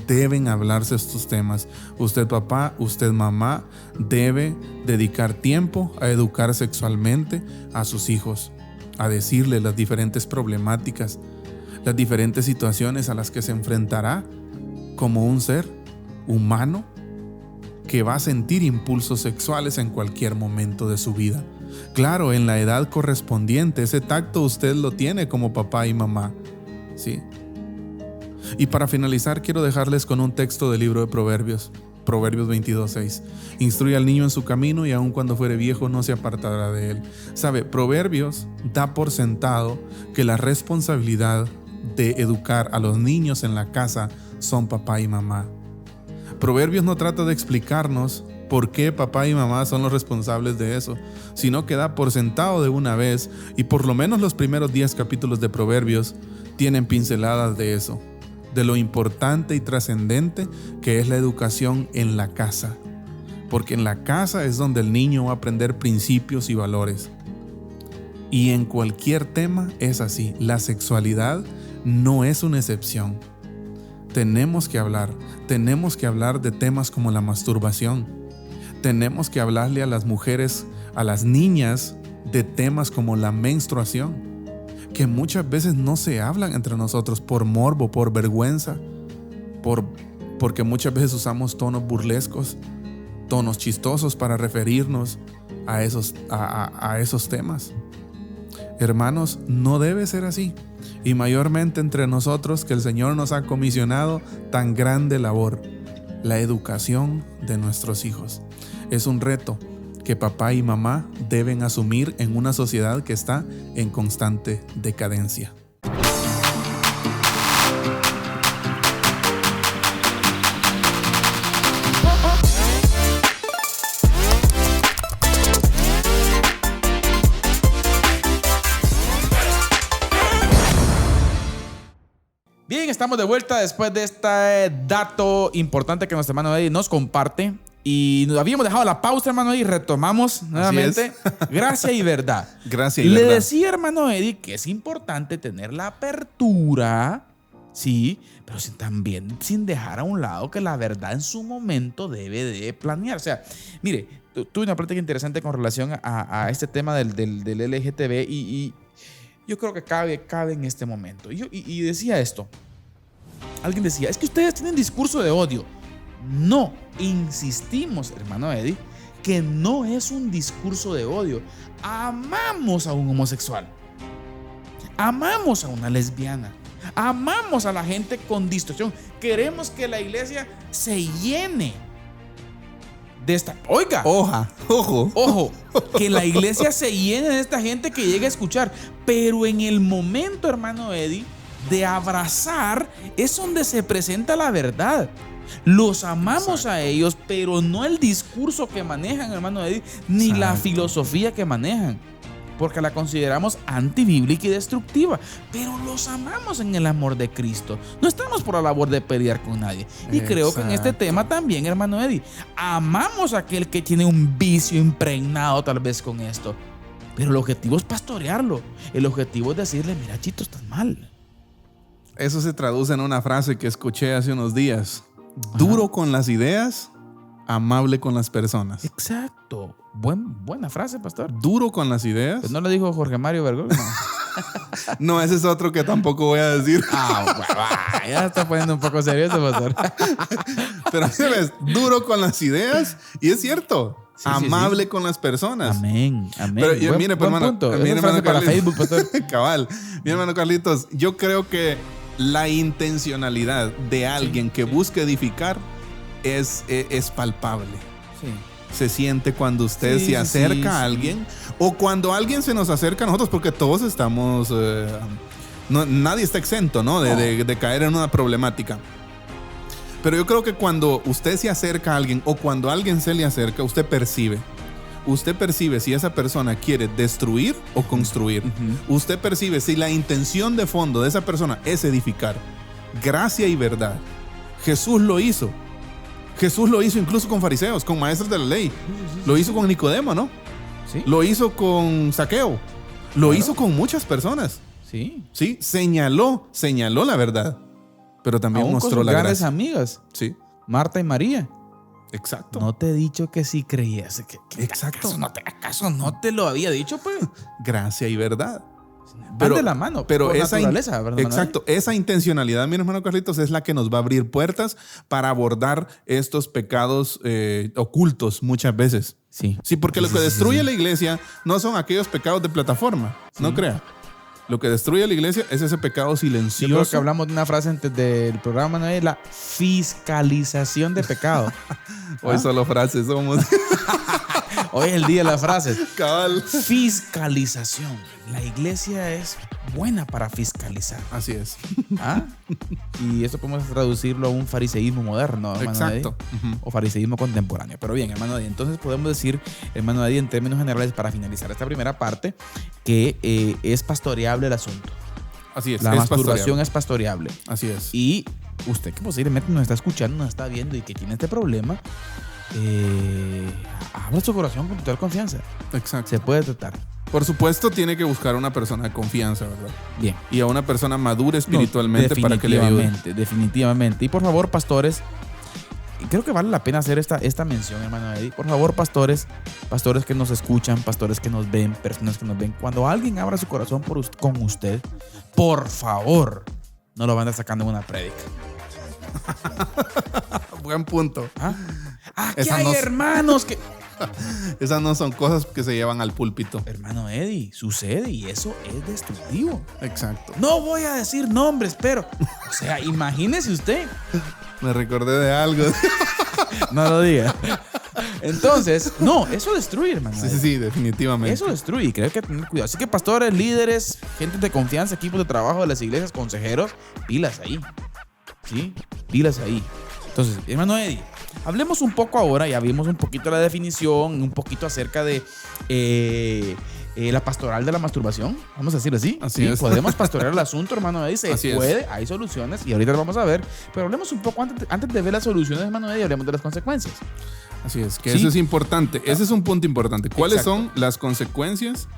Deben hablarse estos temas. Usted papá, usted mamá, debe dedicar tiempo a educar sexualmente a sus hijos, a decirles las diferentes problemáticas, las diferentes situaciones a las que se enfrentará como un ser humano que va a sentir impulsos sexuales en cualquier momento de su vida. Claro, en la edad correspondiente, ese tacto usted lo tiene como papá y mamá, ¿sí? Y para finalizar, quiero dejarles con un texto del libro de Proverbios 22:6. Instruye al niño en su camino y aun cuando fuere viejo no se apartará de él. Sabe, Proverbios da por sentado que la responsabilidad de educar a los niños en la casa son papá y mamá. Proverbios no trata de explicarnos por qué papá y mamá son los responsables de eso, sino que da por sentado de una vez, y por lo menos los primeros 10 capítulos de Proverbios tienen pinceladas de eso, de lo importante y trascendente que es la educación en la casa, porque en la casa es donde el niño va a aprender principios y valores. Y en cualquier tema es así, la sexualidad no es una excepción. Tenemos que hablar de temas como la masturbación. Tenemos que hablarle a las mujeres, a las niñas, de temas como la menstruación, que muchas veces no se hablan entre nosotros por morbo, por vergüenza, porque muchas veces usamos tonos burlescos, tonos chistosos para referirnos a esos temas. Hermanos, no debe ser así, y mayormente entre nosotros, que el Señor nos ha comisionado tan grande labor, la educación de nuestros hijos. Es un reto que papá y mamá deben asumir en una sociedad que está en constante decadencia. Bien, estamos de vuelta después de este dato importante que nuestro hermano Eddie nos comparte. Y nos habíamos dejado la pausa, hermano Eddie, y retomamos nuevamente. Gracia y verdad. Gracia y verdad. Le decía, hermano Eddie, que es importante tener la apertura, sí, pero también sin dejar a un lado que la verdad en su momento debe de planear. O sea, mire, tuve una plática interesante con relación a este tema del LGTB y yo creo que cabe en este momento. Y decía esto. Alguien decía, es que ustedes tienen discurso de odio. No, insistimos, hermano Eddie, que no es un discurso de odio. Amamos a un homosexual. Amamos a una lesbiana. Amamos a la gente con distorsión. Queremos que la iglesia se llene de esta... Ojo, que la iglesia se llene de esta gente que llegue a escuchar. Pero en el momento, hermano Eddie, de abrazar, es donde se presenta la verdad. Los amamos a ellos, pero no el discurso que manejan, hermano Eddie, ni la filosofía que manejan, porque la consideramos antibíblica y destructiva. Pero los amamos en el amor de Cristo. No estamos por la labor de pelear con nadie. Y creo que en este tema también, hermano Eddie, amamos a aquel que tiene un vicio impregnado tal vez con esto. Pero el objetivo es pastorearlo. El objetivo es decirle, mira, Chito, estás mal. Eso se traduce en una frase que escuché hace unos días. Duro con las ideas, amable con las personas. Exacto. Buena frase, pastor. Duro con las ideas. Pues no lo dijo Jorge Mario Bergoglio. No. No, ese es otro que tampoco voy a decir. Ya está poniendo un poco serio ese pastor. Pero es duro con las ideas y es cierto. Sí, amable con las personas. Amén. Pero mire, buen hermano, punto. Mi hermano para Carlitos, Facebook, pastor. Cabal. Mi hermano Carlitos, yo creo que la intencionalidad de alguien que busque edificar es palpable. Sí. Se siente cuando usted se acerca a alguien o cuando alguien se nos acerca a nosotros, porque todos estamos, nadie está exento, ¿no? De caer en una problemática. Pero yo creo que cuando usted se acerca a alguien o cuando alguien se le acerca, usted percibe si esa persona quiere destruir o construir. Usted percibe si la intención de fondo de esa persona es edificar. Gracia y verdad. Jesús lo hizo incluso con fariseos, con maestros de la ley. Lo hizo con Nicodemo, ¿no? Sí. Lo hizo con Zaqueo. Lo hizo con muchas personas. Sí. Sí, señaló la verdad, pero también aún mostró con sus la grandes gracia. amigas. Sí. Marta y María. Exacto. No te he dicho que sí creías. Exacto. ¿Acaso no te lo había dicho, pues? Gracia y verdad. Van de la mano, pero por esa naturaleza, ¿verdad? Exacto, esa intencionalidad, mi hermano Carlitos, es la que nos va a abrir puertas para abordar estos pecados ocultos muchas veces. Sí. Sí, porque lo que destruye la iglesia no son aquellos pecados de plataforma, no crea. Lo que destruye la iglesia es ese pecado silencioso. Yo creo que hablamos de una frase antes del programa, ¿no? Es la fiscalización de pecado. Hoy solo frases somos. Hoy es el día de las frases. Cabal. Fiscalización. La iglesia es buena para fiscalizar. Así es. ¿Ah? Y esto podemos traducirlo a un fariseísmo moderno, hermano. Exacto. O fariseísmo contemporáneo. Pero bien, hermano Eddie, entonces podemos decir, hermano Eddie, en términos generales, para finalizar esta primera parte, que es pastoreable el asunto. Así es. La masturbación pastoreable. es pastoreable. Así es. Y usted que posiblemente nos está escuchando, nos está viendo y que tiene este problema, abra su corazón con total confianza. Exacto. Se puede tratar. Por supuesto, tiene que buscar una persona de confianza, ¿verdad? Bien. Y a una persona madura espiritualmente para que le ayude. Definitivamente. Y por favor, pastores, creo que vale la pena hacer esta mención, hermano Eddie. Por favor, pastores que nos escuchan, pastores que nos ven, personas que nos ven. Cuando alguien abra su corazón con usted, por favor, no lo van a estar sacando en una prédica. Buen punto. ¿Ah? Aquí hay hermanos que... Esas no son cosas que se llevan al púlpito. Hermano Eddie, sucede y eso es destructivo. Exacto. No voy a decir nombres, pero... O sea, imagínese usted. Me recordé de algo. No lo diga. Entonces, no, eso destruye, hermano. Sí, definitivamente. Eso destruye y creo que hay que tener cuidado. Así que pastores, líderes, gente de confianza, equipos de trabajo de las iglesias, consejeros, pilas ahí. ¿Sí? Pilas ahí. Entonces, hermano Eddie, hablemos un poco ahora, ya vimos un poquito la definición, un poquito acerca de la pastoral de la masturbación, vamos a decirlo así. Así es. Podemos pastorear el asunto, hermano Eddie, se Así puede, es. hay soluciones y ahorita lo vamos a ver, pero hablemos un poco antes de ver las soluciones, hermano Eddie, hablemos de las consecuencias. Así es, que Sí. eso es importante. Ese es un punto importante. ¿Cuáles Exacto. son las consecuencias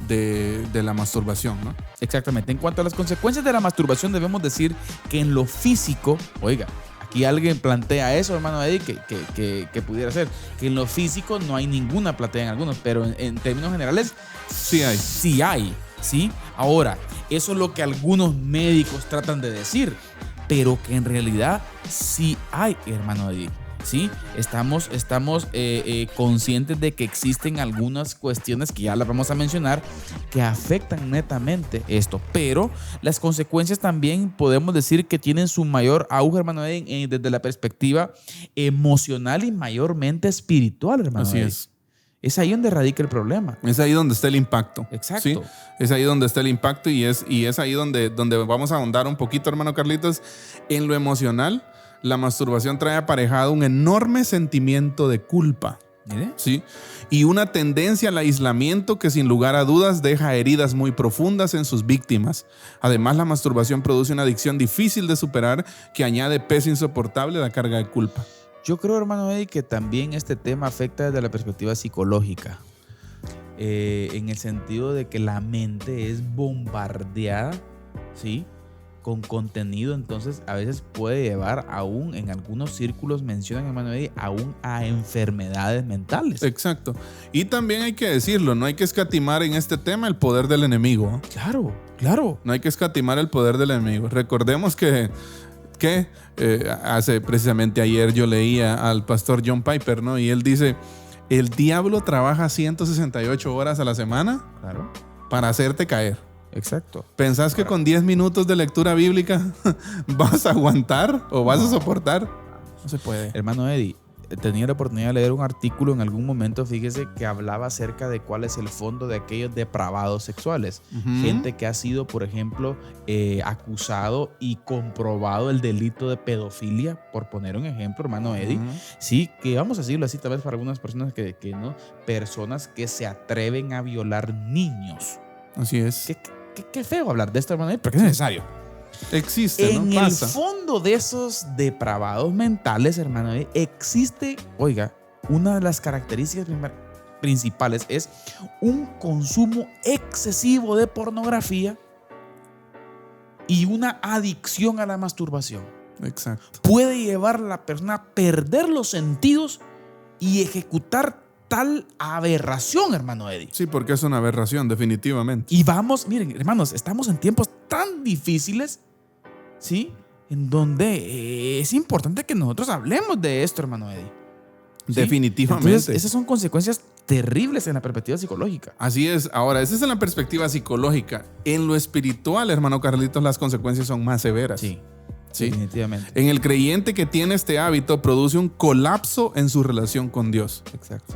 de la masturbación, ¿no? Exactamente. En cuanto a las consecuencias de la masturbación, debemos decir que en lo físico, oiga, aquí alguien plantea eso, hermano Eddie, que pudiera ser, que en lo físico no hay ninguna platea en algunos, pero en términos generales Sí hay. sí hay, ¿sí? Ahora, eso es lo que algunos médicos tratan de decir, pero que en realidad sí hay, hermano Eddie. ¿sí? Estamos conscientes de que existen algunas cuestiones que ya las vamos a mencionar que afectan netamente esto, pero las consecuencias también podemos decir que tienen su mayor auge, hermano Eddie, desde la perspectiva emocional y mayormente espiritual, hermano Así Eddie. Es ahí donde radica el problema. Es ahí donde está el impacto. Exacto. ¿Sí? Es ahí donde está el impacto y es ahí donde vamos a ahondar un poquito, hermano Carlitos. En lo emocional, la masturbación trae aparejado un enorme sentimiento de culpa. ¿Mire? ¿Sí? Y una tendencia al aislamiento que sin lugar a dudas deja heridas muy profundas en sus víctimas. Además, la masturbación produce una adicción difícil de superar que añade peso insoportable a la carga de culpa. Yo creo, hermano Eddie, que también este tema afecta desde la perspectiva psicológica, en el sentido de que la mente es bombardeada, ¿sí?, con contenido, entonces a veces puede llevar aún, en algunos círculos mencionan, hermano Eddie, aún a enfermedades mentales. Exacto. Y también hay que decirlo, no hay que escatimar en este tema el poder del enemigo. Claro, claro. No hay que escatimar el poder del enemigo. Recordemos que hace precisamente ayer yo leía al pastor John Piper, ¿no? Y él dice, el diablo trabaja 168 horas a la semana, Claro. para hacerte caer. Exacto. ¿Pensás que con 10 minutos de lectura bíblica vas a aguantar o vas a soportar? No se puede. Hermano Eddie, tenía la oportunidad de leer un artículo en algún momento, fíjese, que hablaba acerca de cuál es el fondo de aquellos depravados sexuales. Gente que ha sido, por ejemplo, acusado y comprobado el delito de pedofilia, por poner un ejemplo, hermano Eddie. Sí, que vamos a decirlo así, tal vez para algunas personas que no, personas que se atreven a violar niños. Así es. Qué feo hablar de esto, hermano Eddie, pero es necesario. Existe, En ¿no? el Pasa. fondo de esos depravados mentales, hermano, existe, oiga, una de las características principales es un consumo excesivo de pornografía y una adicción a la masturbación. Exacto. Puede llevar a la persona a perder los sentidos y ejecutar tal aberración, hermano Eddie. Sí, porque es una aberración, definitivamente. Y vamos, miren, hermanos, estamos en tiempos tan difíciles, ¿sí?, en donde es importante que nosotros hablemos de esto, hermano Eddie. ¿Sí? Definitivamente. Entonces, esas son consecuencias terribles en la perspectiva psicológica. Así es. Ahora, esa es en la perspectiva psicológica. En lo espiritual, hermano Carlitos, las consecuencias son más severas. Sí, Sí. definitivamente. En el creyente que tiene este hábito produce un colapso en su relación con Dios. Exacto.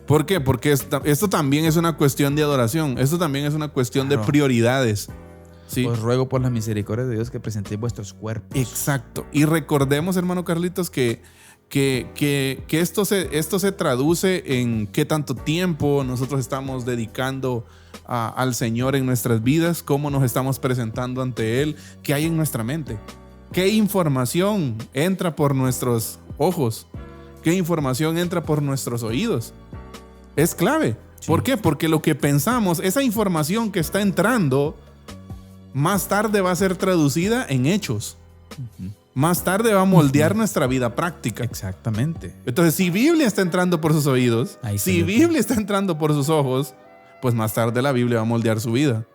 ¿Por qué? Porque esto también es una cuestión de adoración. Esto también es una cuestión de prioridades. ¿Sí? Os ruego por la misericordia de Dios que presentéis vuestros cuerpos. Exacto. Y recordemos, hermano Carlitos, que esto se traduce en qué tanto tiempo nosotros estamos dedicando al Señor en nuestras vidas, cómo nos estamos presentando ante Él, qué hay en nuestra mente, qué información entra por nuestros ojos, qué información entra por nuestros oídos. Es clave. Sí. ¿Por qué? Porque lo que pensamos, esa información que está entrando, más tarde va a ser traducida en hechos. Más tarde va a moldear nuestra vida práctica. Exactamente. Entonces, si Biblia está entrando por sus oídos, si Biblia está entrando por sus ojos, pues más tarde la Biblia va a moldear su vida.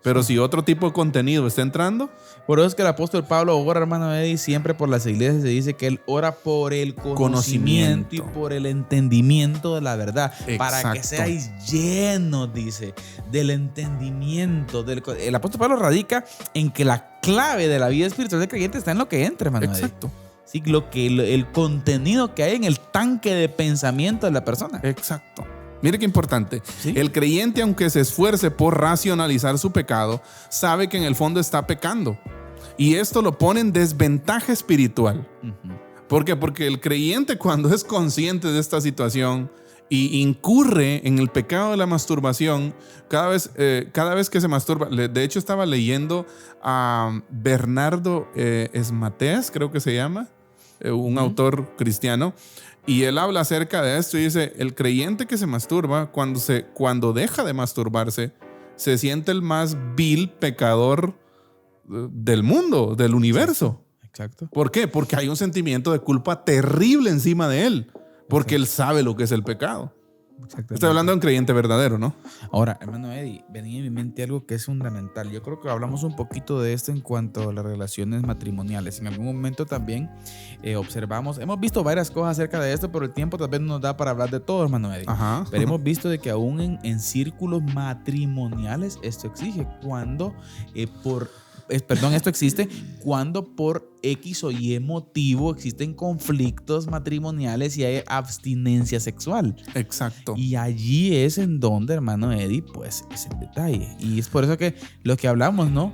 Pero si otro tipo de contenido está entrando. Por eso es que el apóstol Pablo ora, hermano Eddie, siempre por las iglesias se dice que él ora por el conocimiento y por el entendimiento de la verdad. Exacto. Para que seáis llenos, dice, del entendimiento. El apóstol Pablo radica en que la clave de la vida espiritual del creyente está en lo que entra, hermano Eddie. Exacto. Sí, el contenido que hay en el tanque de pensamiento de la persona. Exacto. Mire qué importante. ¿Sí? El creyente, aunque se esfuerce por racionalizar su pecado, sabe que en el fondo está pecando. Y esto lo pone en desventaja espiritual. ¿Por qué? Porque el creyente, cuando es consciente de esta situación y incurre en el pecado de la masturbación, cada vez que se masturba, de hecho estaba leyendo a Bernardo Esmatés, creo que se llama, un autor cristiano. Y él habla acerca de esto y dice, el creyente que se masturba, cuando deja de masturbarse, se siente el más vil pecador del mundo, del universo. Exacto. ¿Por qué? Porque hay un sentimiento de culpa terrible encima de él, porque él sabe lo que es el pecado. Estoy hablando de un creyente verdadero, ¿no? Ahora, hermano Eddie, venía en mi mente algo que es fundamental. Yo creo que hablamos un poquito de esto en cuanto a las relaciones matrimoniales. En algún momento también hemos visto varias cosas acerca de esto, pero el tiempo tal vez no nos da para hablar de todo, hermano Eddie. Ajá. Pero hemos visto de que aún en círculos matrimoniales esto exige cuando esto existe cuando por X o Y motivo existen conflictos matrimoniales y hay abstinencia sexual. Exacto. Y allí es en donde, hermano Eddie, pues es el detalle. Y es por eso que lo que hablamos, ¿no?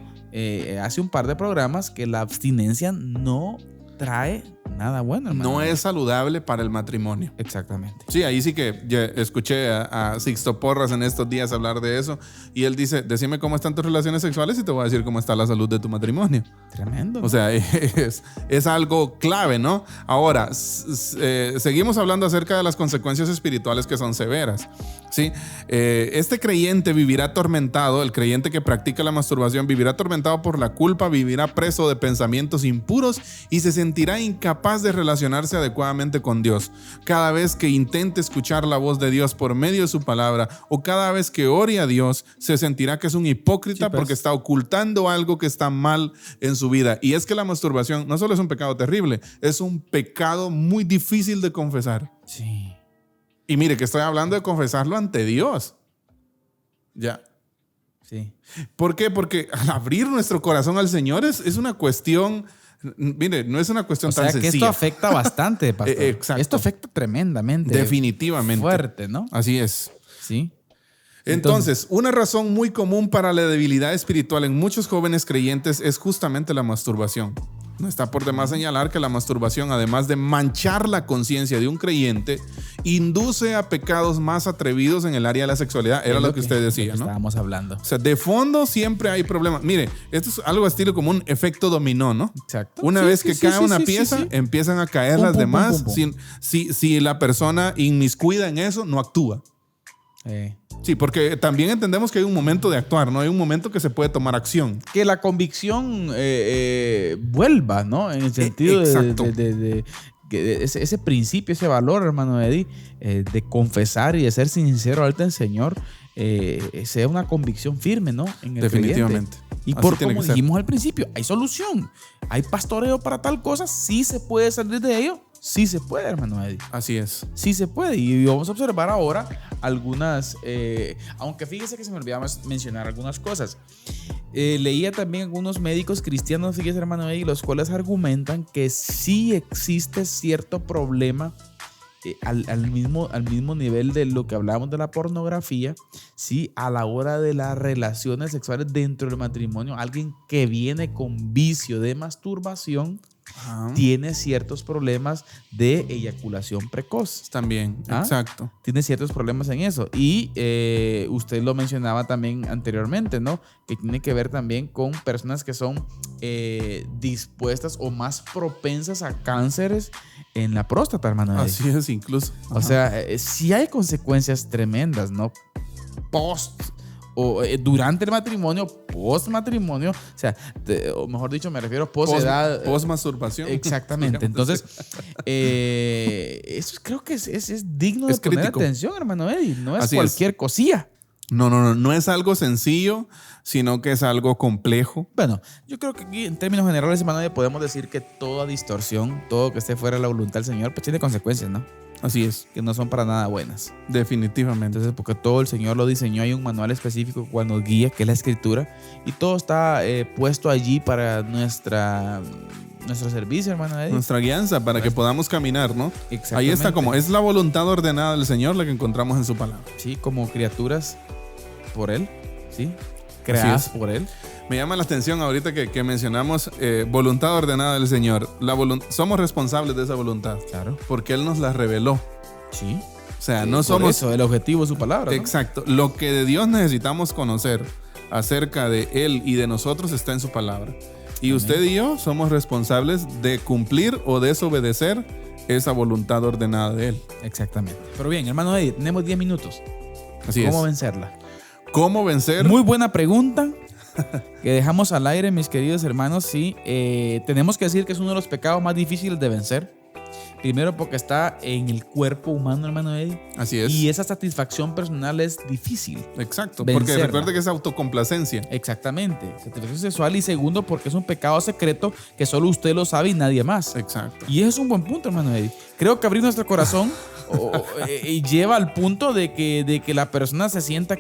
Hace un par de programas, que la abstinencia no trae nada bueno, hermano. No es saludable para el matrimonio. Exactamente. Sí, ahí sí que ya escuché a Sixto Porras en estos días hablar de eso. Y él dice, decime cómo están tus relaciones sexuales y te voy a decir cómo está la salud de tu matrimonio. Tremendo, ¿no? O sea, es algo clave, ¿no? Ahora, seguimos hablando acerca de las consecuencias espirituales que son severas, ¿sí? Este creyente vivirá atormentado, el creyente que practica la masturbación vivirá atormentado por la culpa, vivirá preso de pensamientos impuros y se sentirá incapaz de relacionarse adecuadamente con Dios. Cada vez que intente escuchar la voz de Dios por medio de su palabra o cada vez que ore a Dios, se sentirá que es un hipócrita, sí, pues, porque está ocultando algo que está mal en su vida. Y es que la masturbación no solo es un pecado terrible, es un pecado muy difícil de confesar. Sí. Y mire que estoy hablando de confesarlo ante Dios. Ya. Sí. ¿Por qué? Porque al abrir nuestro corazón al Señor es una cuestión... Mire, no es una cuestión tan sencilla. Que esto afecta bastante, pastor. Exacto. Esto afecta tremendamente. Definitivamente. Fuerte, ¿no? Así es. Sí. Entonces, una razón muy común para la debilidad espiritual en muchos jóvenes creyentes es justamente la masturbación. No está por demás señalar que la masturbación, además de manchar la conciencia de un creyente, induce a pecados más atrevidos en el área de la sexualidad. Era lo que usted decía, ¿no? Estábamos hablando. O sea, de fondo siempre hay problemas. Mire, esto es algo estilo como un efecto dominó, ¿no? Exacto. Una vez que cae una pieza, empiezan a caer las demás. Si la persona inmiscuida en eso, no actúa. Sí, porque también entendemos que hay un momento de actuar, ¿no? Hay un momento que se puede tomar acción. Que la convicción vuelva, ¿no? En el sentido de ese principio, ese valor, hermano Eddie, de confesar y de ser sincero ante el Señor, sea una convicción firme, ¿no? En el definitivamente. Creyente. Y por como dijimos al principio, hay solución. Hay pastoreo para tal cosa, sí se puede salir de ello. Sí se puede, hermano Eddie. Así es. Sí se puede. Y vamos a observar ahora algunas, aunque fíjese que se me olvidaba mencionar algunas cosas. Leía también algunos médicos cristianos, fíjese, hermano Eddie, los cuales argumentan que sí existe cierto problema al mismo nivel de lo que hablábamos de la pornografía, sí, a la hora de las relaciones sexuales dentro del matrimonio. Alguien que viene con vicio de masturbación tiene ciertos problemas de eyaculación precoz. También, exacto. Tiene ciertos problemas en eso. Y usted lo mencionaba también anteriormente, ¿no? Que tiene que ver también con personas que son dispuestas o más propensas a cánceres en la próstata, hermano. Así es, incluso. O sea, sí hay consecuencias tremendas, ¿no? Durante el matrimonio, post matrimonio, o sea, o mejor dicho, me refiero post-edad. Post-masturbación. Exactamente. Entonces, eso creo que es digno de poner atención, hermano Eddie. No es cualquier cosilla. No es algo sencillo, sino que es algo complejo. Bueno, yo creo que aquí en términos generales, hermano Eddie, podemos decir que toda distorsión, todo que esté fuera de la voluntad del Señor, pues tiene consecuencias, ¿no? Así es. Que no son para nada buenas. Definitivamente. Entonces, porque todo el Señor lo diseñó, hay un manual específico que nos guía, que es la Escritura, y todo está puesto allí para nuestro servicio, hermano Eddie. Nuestra guianza, para que podamos caminar, ¿no? Exactamente. Ahí está, como es la voluntad ordenada del Señor la que encontramos en su palabra. Sí, como criaturas por Él, ¿sí? Creadas por Él. Me llama la atención ahorita que mencionamos voluntad ordenada del Señor. Somos responsables de esa voluntad. Claro. Porque Él nos la reveló. Sí. O sea, no somos... Eso, el objetivo de su palabra, ¿no? Exacto. Lo que de Dios necesitamos conocer acerca de Él y de nosotros está en su palabra. Y usted y yo somos responsables de cumplir o desobedecer esa voluntad ordenada de Él. Exactamente. Pero bien, hermano Eddie, tenemos 10 minutos. Así es. ¿Cómo vencerla? ¿Cómo vencer? Muy buena pregunta que dejamos al aire, mis queridos hermanos. Sí, tenemos que decir que es uno de los pecados más difíciles de vencer. Primero porque está en el cuerpo humano, hermano Eddie. Así es. Y esa satisfacción personal es difícil. Exacto, vencerla. porque recuerde que es autocomplacencia. Exactamente. Satisfacción sexual. Y segundo porque es un pecado secreto que solo usted lo sabe y nadie más. Exacto. Y eso es un buen punto, hermano Eddie. Creo que abrir nuestro corazón lleva al punto de que la persona se sienta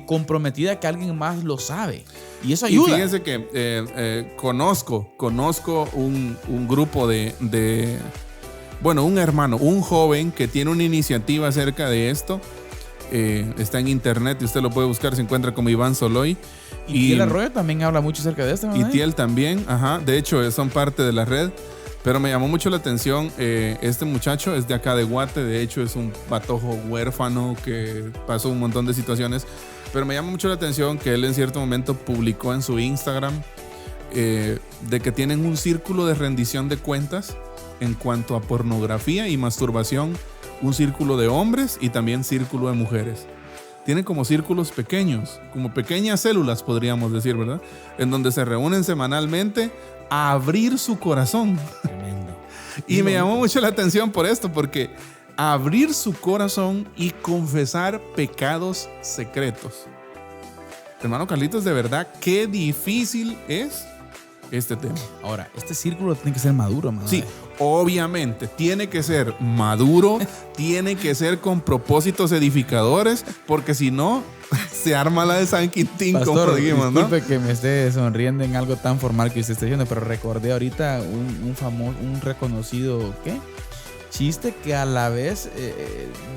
comprometida, que alguien más lo sabe. Y eso ayuda. Y fíjense que conozco un grupo un hermano, un joven que tiene una iniciativa acerca de esto. Está en internet y usted lo puede buscar, se encuentra como Iván Soloy. Y Tiel Arroyo también habla mucho acerca de esto, ¿no? Y Tiel también, ajá. De hecho, son parte de la red. Pero me llamó mucho la atención, este muchacho es de acá de Guate, de hecho es un patojo huérfano que pasó un montón de situaciones, pero me llama mucho la atención que él en cierto momento publicó en su Instagram de que tienen un círculo de rendición de cuentas en cuanto a pornografía y masturbación, un círculo de hombres y también círculo de mujeres. Tienen como círculos pequeños, como pequeñas células podríamos decir, ¿verdad? En donde se reúnen semanalmente a abrir su corazón. Tremendo. Y me llamó mucho la atención por esto, porque abrir su corazón y confesar pecados secretos. Hermano Carlitos, de verdad, qué difícil es este tema. Ahora, este círculo tiene que ser maduro, hermano. Sí, obviamente, tiene que ser maduro, tiene que ser con propósitos edificadores, porque si no, se arma la de San Quintín, Pastor, como dijimos, ¿no? disculpe que me esté sonriendo en algo tan formal que usted está diciendo, pero recordé ahorita un reconocido, chiste que a la vez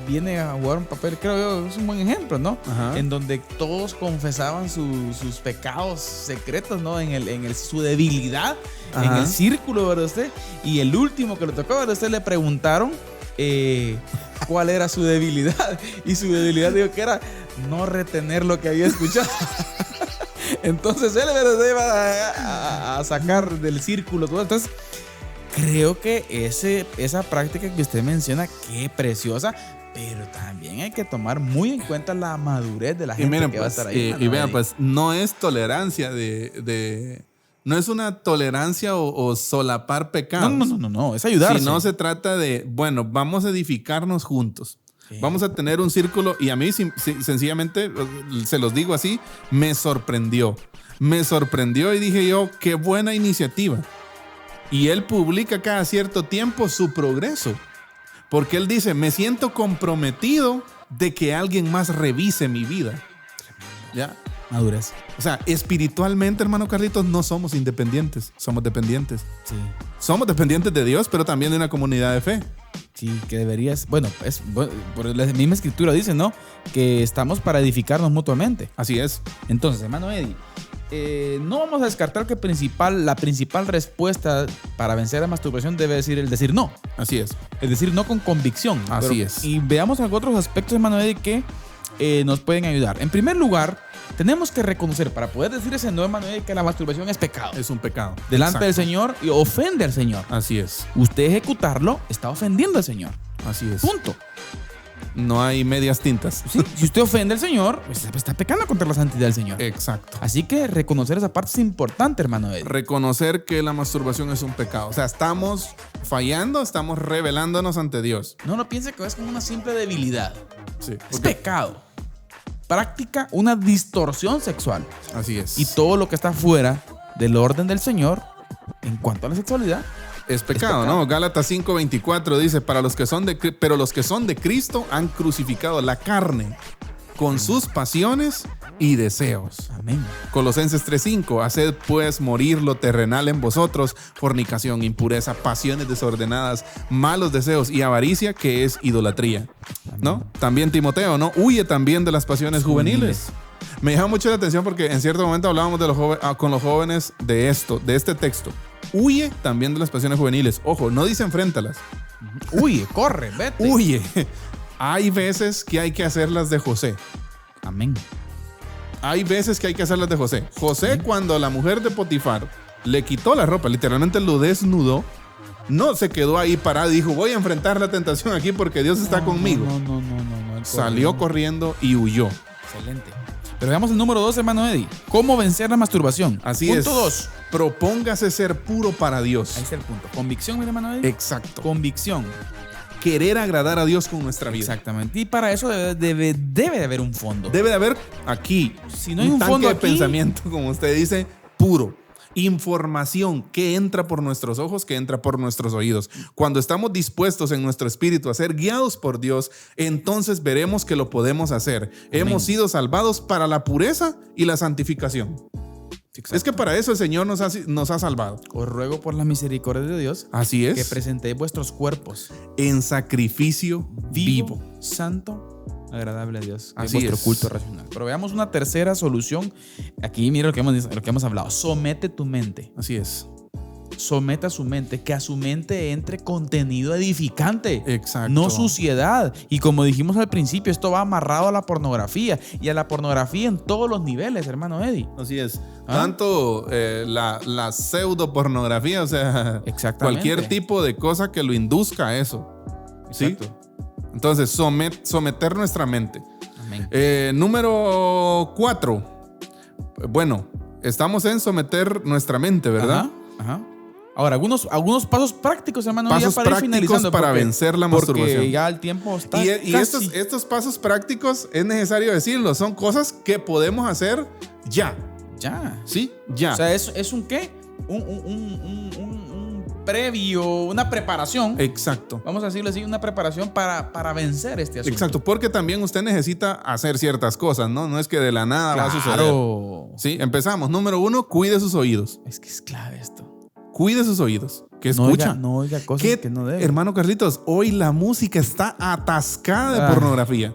viene a jugar un papel, creo yo, es un buen ejemplo, ¿no? Ajá. En donde todos confesaban sus pecados secretos, ¿no? Su debilidad. Ajá. En el círculo, ¿verdad usted? Y el último que le tocó, ¿verdad usted? Le preguntaron cuál era su debilidad. Y su debilidad dijo que era no retener lo que había escuchado. Entonces él iba a sacar del círculo todo. Entonces creo que esa práctica que usted menciona, qué preciosa, pero también hay que tomar muy en cuenta la madurez de la gente que va a estar ahí. Y vean, pues no es tolerancia no es una tolerancia o solapar pecados. No, es ayudarse. Si no se trata de, bueno, vamos a edificarnos juntos. Sí. Vamos a tener un círculo y a mí sencillamente, se los digo así, me sorprendió. Me sorprendió y dije yo, qué buena iniciativa. Y él publica cada cierto tiempo su progreso. Porque él dice, me siento comprometido de que alguien más revise mi vida. ¿Ya? Madurez. O sea, espiritualmente, hermano Carlitos, no somos independientes, somos dependientes. Sí. Somos dependientes de Dios, pero también de una comunidad de fe. Sí, que deberías, por la misma escritura dice, ¿no? Que estamos para edificarnos mutuamente. Así es. Entonces, hermano Eddie, no vamos a descartar que la principal respuesta para vencer la masturbación debe ser el decir no. Así es. Es decir, no con convicción. Así es. Y veamos otros aspectos, hermano Eddie, que nos pueden ayudar. En primer lugar, tenemos que reconocer, para poder decir ese no, hermano Eddie, que la masturbación es pecado. Es un pecado. Delante del Señor y ofende al Señor. Así es. Usted ejecutarlo está ofendiendo al Señor. Así es. Punto. No hay medias tintas. Sí, si usted ofende al Señor, pues está pecando contra la santidad del Señor. Exacto. Así que reconocer esa parte es importante, hermano Eddie. Reconocer que la masturbación es un pecado. O sea, estamos fallando, estamos rebelándonos ante Dios. No lo piense que es como una simple debilidad. Sí. Es pecado. Práctica una distorsión sexual. Así es. Y todo lo que está fuera del orden del Señor en cuanto a la sexualidad es pecado, ¿no? Gálatas 5:24 dice, pero los que son de Cristo han crucificado la carne con sus pasiones y deseos. Amén. Colosenses 3:5, haced pues morir lo terrenal en vosotros, fornicación, impureza, pasiones desordenadas, malos deseos y avaricia, que es idolatría. ¿No? También Timoteo, ¿no? Huye también de las pasiones juveniles. Me llama mucho la atención porque en cierto momento hablábamos con los jóvenes de este texto. Huye también de las pasiones juveniles. Ojo, no dice enfréntalas. Huye, corre, vete. Huye. Hay veces que hay que hacerlas de José. Amén. Hay veces que hay que hacerlas de José. José, cuando la mujer de Potifar le quitó la ropa, literalmente lo desnudó, no se quedó ahí parado y dijo, voy a enfrentar la tentación aquí porque Dios está conmigo. No. Salió corriendo y huyó. Excelente. Pero veamos el número 2, hermano Eddie. ¿Cómo vencer la masturbación? Así punto es. Punto 2. Propóngase ser puro para Dios. Ahí está el punto. Convicción, mi hermano Eddie. Exacto. Convicción. Querer agradar a Dios con nuestra vida. Exactamente. Y para eso debe de haber un fondo. Debe de haber aquí. Si no hay un tanque fondo de aquí, pensamiento, como usted dice, puro. Información que entra por nuestros ojos, que entra por nuestros oídos. Cuando estamos dispuestos en nuestro espíritu a ser guiados por Dios, entonces veremos que lo podemos hacer. Amén. Hemos sido salvados para la pureza y la santificación. Exacto. Es que para eso el Señor nos ha salvado. Os ruego por la misericordia de Dios. Así es. Que presentéis vuestros cuerpos en sacrificio vivo, santo, agradable a Dios. Así es vuestro es. culto racional. Pero veamos una tercera solución. Aquí mira lo que hemos hablado. Somete tu mente. Así es. Someta su mente, que a su mente entre contenido edificante. Exacto. No suciedad. Y como dijimos al principio, esto va amarrado a la pornografía. Y a la pornografía en todos los niveles, hermano Eddie. Así es. Tanto la pseudo pornografía, o sea, cualquier tipo de cosa que lo induzca a eso. Exacto. ¿Sí? Entonces, someter nuestra mente. Amén. Número 4. Bueno, estamos en someter nuestra mente, ¿verdad? Ajá. Ahora, algunos pasos prácticos, hermano. Pasos ya para prácticos para vencer la masturbación. Porque ya el tiempo está y estos pasos prácticos, es necesario decirlo, son cosas que podemos hacer ya. Ya. Sí, ya. O sea, es un ¿qué? Un previo, una preparación. Exacto. Vamos a decirlo así, una preparación para vencer este asunto. Exacto, porque también usted necesita hacer ciertas cosas, ¿no? No es que de la nada va a suceder. Sí, empezamos. Número 1, cuide sus oídos. Es que es clave esto. Cuide sus oídos. ¿Qué escucha? No oiga cosas que no debe. Hermano Carlitos, hoy la música está atascada de pornografía.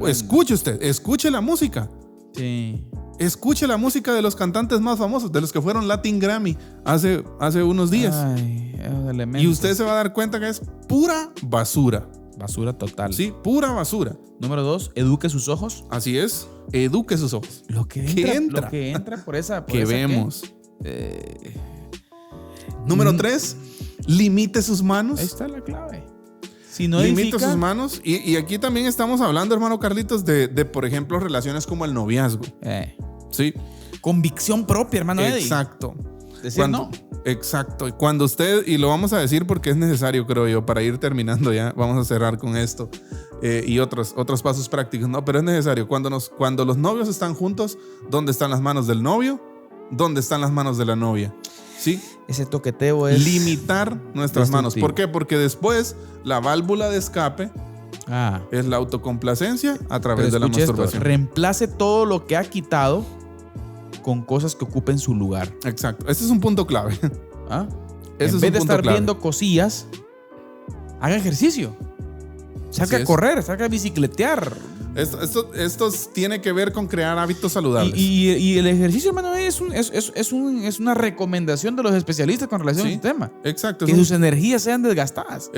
Escuche usted, escuche la música. Sí. Escuche la música de los cantantes más famosos, de los que fueron Latin Grammy hace unos días. Ay, y usted se va a dar cuenta que es pura basura. Basura total. Sí, pura basura. Número 2, eduque sus ojos. Así es, eduque sus ojos. Lo que entra por esa. Que vemos. Número 3, limite sus manos. Ahí está la clave. Si no limite sus manos. Y aquí también estamos hablando, hermano Carlitos, de por ejemplo, relaciones como el noviazgo. Sí. Convicción propia, hermano Eddie. Exacto. Decir no. Exacto. Y cuando usted, y lo vamos a decir porque es necesario, creo yo, para ir terminando ya, vamos a cerrar con esto y otros pasos prácticos, ¿no? Pero es necesario. Cuando los novios están juntos, ¿dónde están las manos del novio? ¿Dónde están las manos de la novia? ¿Sí? Ese toqueteo es limitar nuestras manos. ¿Por qué? Porque después la válvula de escape es la autocomplacencia a través de la masturbación. Reemplace todo lo que ha quitado con cosas que ocupen su lugar. Exacto. Ese es un punto clave. En vez de estar viendo cosillas, haga ejercicio. Salga a correr, salga a bicicletear. Esto tiene que ver con crear hábitos saludables. Y el ejercicio, hermano, es una recomendación de los especialistas con relación a este tema. Exacto. Que sus energías sean desgastadas.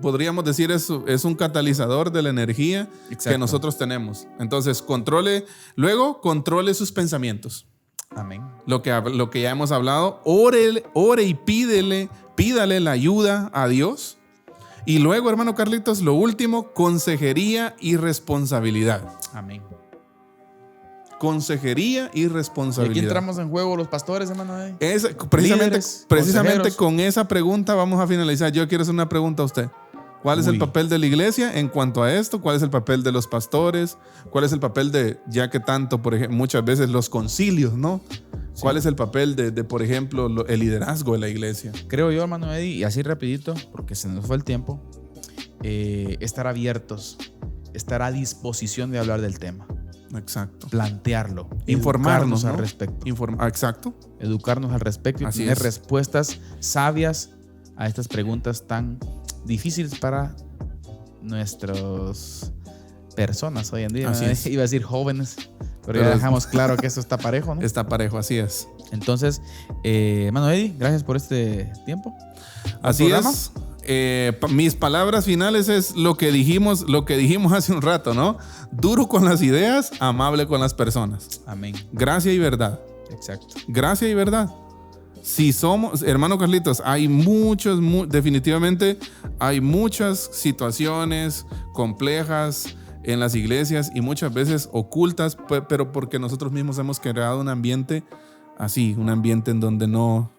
Podríamos decir, es un catalizador de la energía que nosotros tenemos. Entonces, controle sus pensamientos. Amén. Lo que ya hemos hablado, ore y pídale la ayuda a Dios. Y luego, hermano Carlitos, lo último, consejería y responsabilidad. Amén. Consejería y responsabilidad. Y aquí entramos en juego los pastores, hermano. Precisamente con esa pregunta vamos a finalizar. Yo quiero hacer una pregunta a usted. ¿Cuál es el papel de la iglesia en cuanto a esto? ¿Cuál es el papel de los pastores? ¿Cuál es el papel ya que tanto, por ejemplo, muchas veces los concilios, ¿no? Sí. ¿Cuál es el papel de, por ejemplo, el liderazgo de la iglesia? Creo yo, hermano Eddie, y así rapidito, porque se nos fue el tiempo, estar abiertos, estar a disposición de hablar del tema. Exacto. Plantearlo. Informarnos al respecto. Exacto. Educarnos al respecto y así tener respuestas sabias a estas preguntas tan difíciles para nuestras personas hoy en día. Iba a decir jóvenes, pero ya dejamos claro que esto está parejo, ¿no? Está parejo, así es. Entonces, hermano Eddie, gracias por este tiempo. Así es. Mis palabras finales es lo que dijimos hace un rato, ¿no? Duro con las ideas, amable con las personas. Amén. Gracia y verdad. Exacto. Gracia y verdad. Si somos, hermano Carlitos, definitivamente hay muchas situaciones complejas en las iglesias y muchas veces ocultas, pero porque nosotros mismos hemos creado un ambiente así, un ambiente en donde no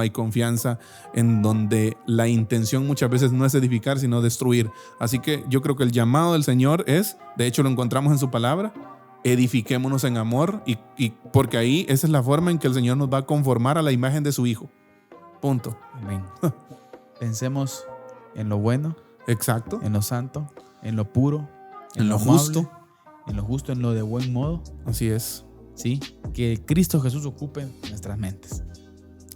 hay confianza, en donde la intención muchas veces no es edificar, sino destruir. Así que yo creo que el llamado del Señor es, de hecho lo encontramos en su palabra, edifiquémonos en amor, y porque ahí esa es la forma en que el Señor nos va a conformar a la imagen de su Hijo. Punto. Amén. Pensemos en lo bueno, exacto, en lo santo, en lo puro, en lo amable, justo, en lo de buen modo. Así es. Sí, que Cristo Jesús ocupe nuestras mentes.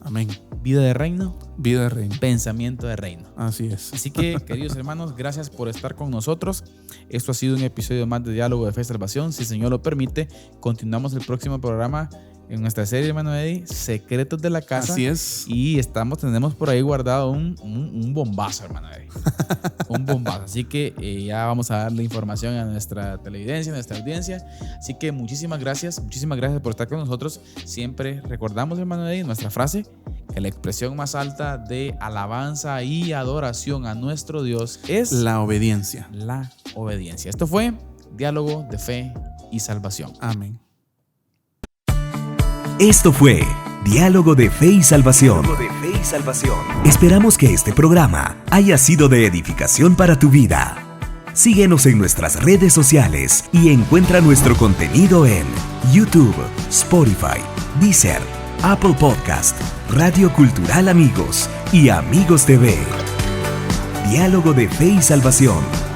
Amén. Vida de reino, vida de reino, pensamiento de reino. Así es. Así que, queridos hermanos, gracias por estar con nosotros. Esto ha sido un episodio más de Diálogo de Fe y Salvación. Si el Señor lo permite, continuamos el próximo programa en nuestra serie, hermano Eddie, Secretos de la Casa. Así es. Y tenemos por ahí guardado un bombazo, hermano Eddie. Un bombazo. Así que ya vamos a darle información a nuestra televidencia, a nuestra audiencia. Así que muchísimas gracias por estar con nosotros. Siempre recordamos, hermano Eddie, nuestra frase, que la expresión más alta de alabanza y adoración a nuestro Dios es la obediencia. La obediencia. Esto fue Diálogo de Fe y Salvación. Amén. Esto fue Diálogo de Fe y Salvación. Esperamos que este programa haya sido de edificación para tu vida. Síguenos en nuestras redes sociales y encuentra nuestro contenido en YouTube, Spotify, Deezer, Apple Podcast, Radio Cultural Amigos y Amigos TV. Diálogo de Fe y Salvación.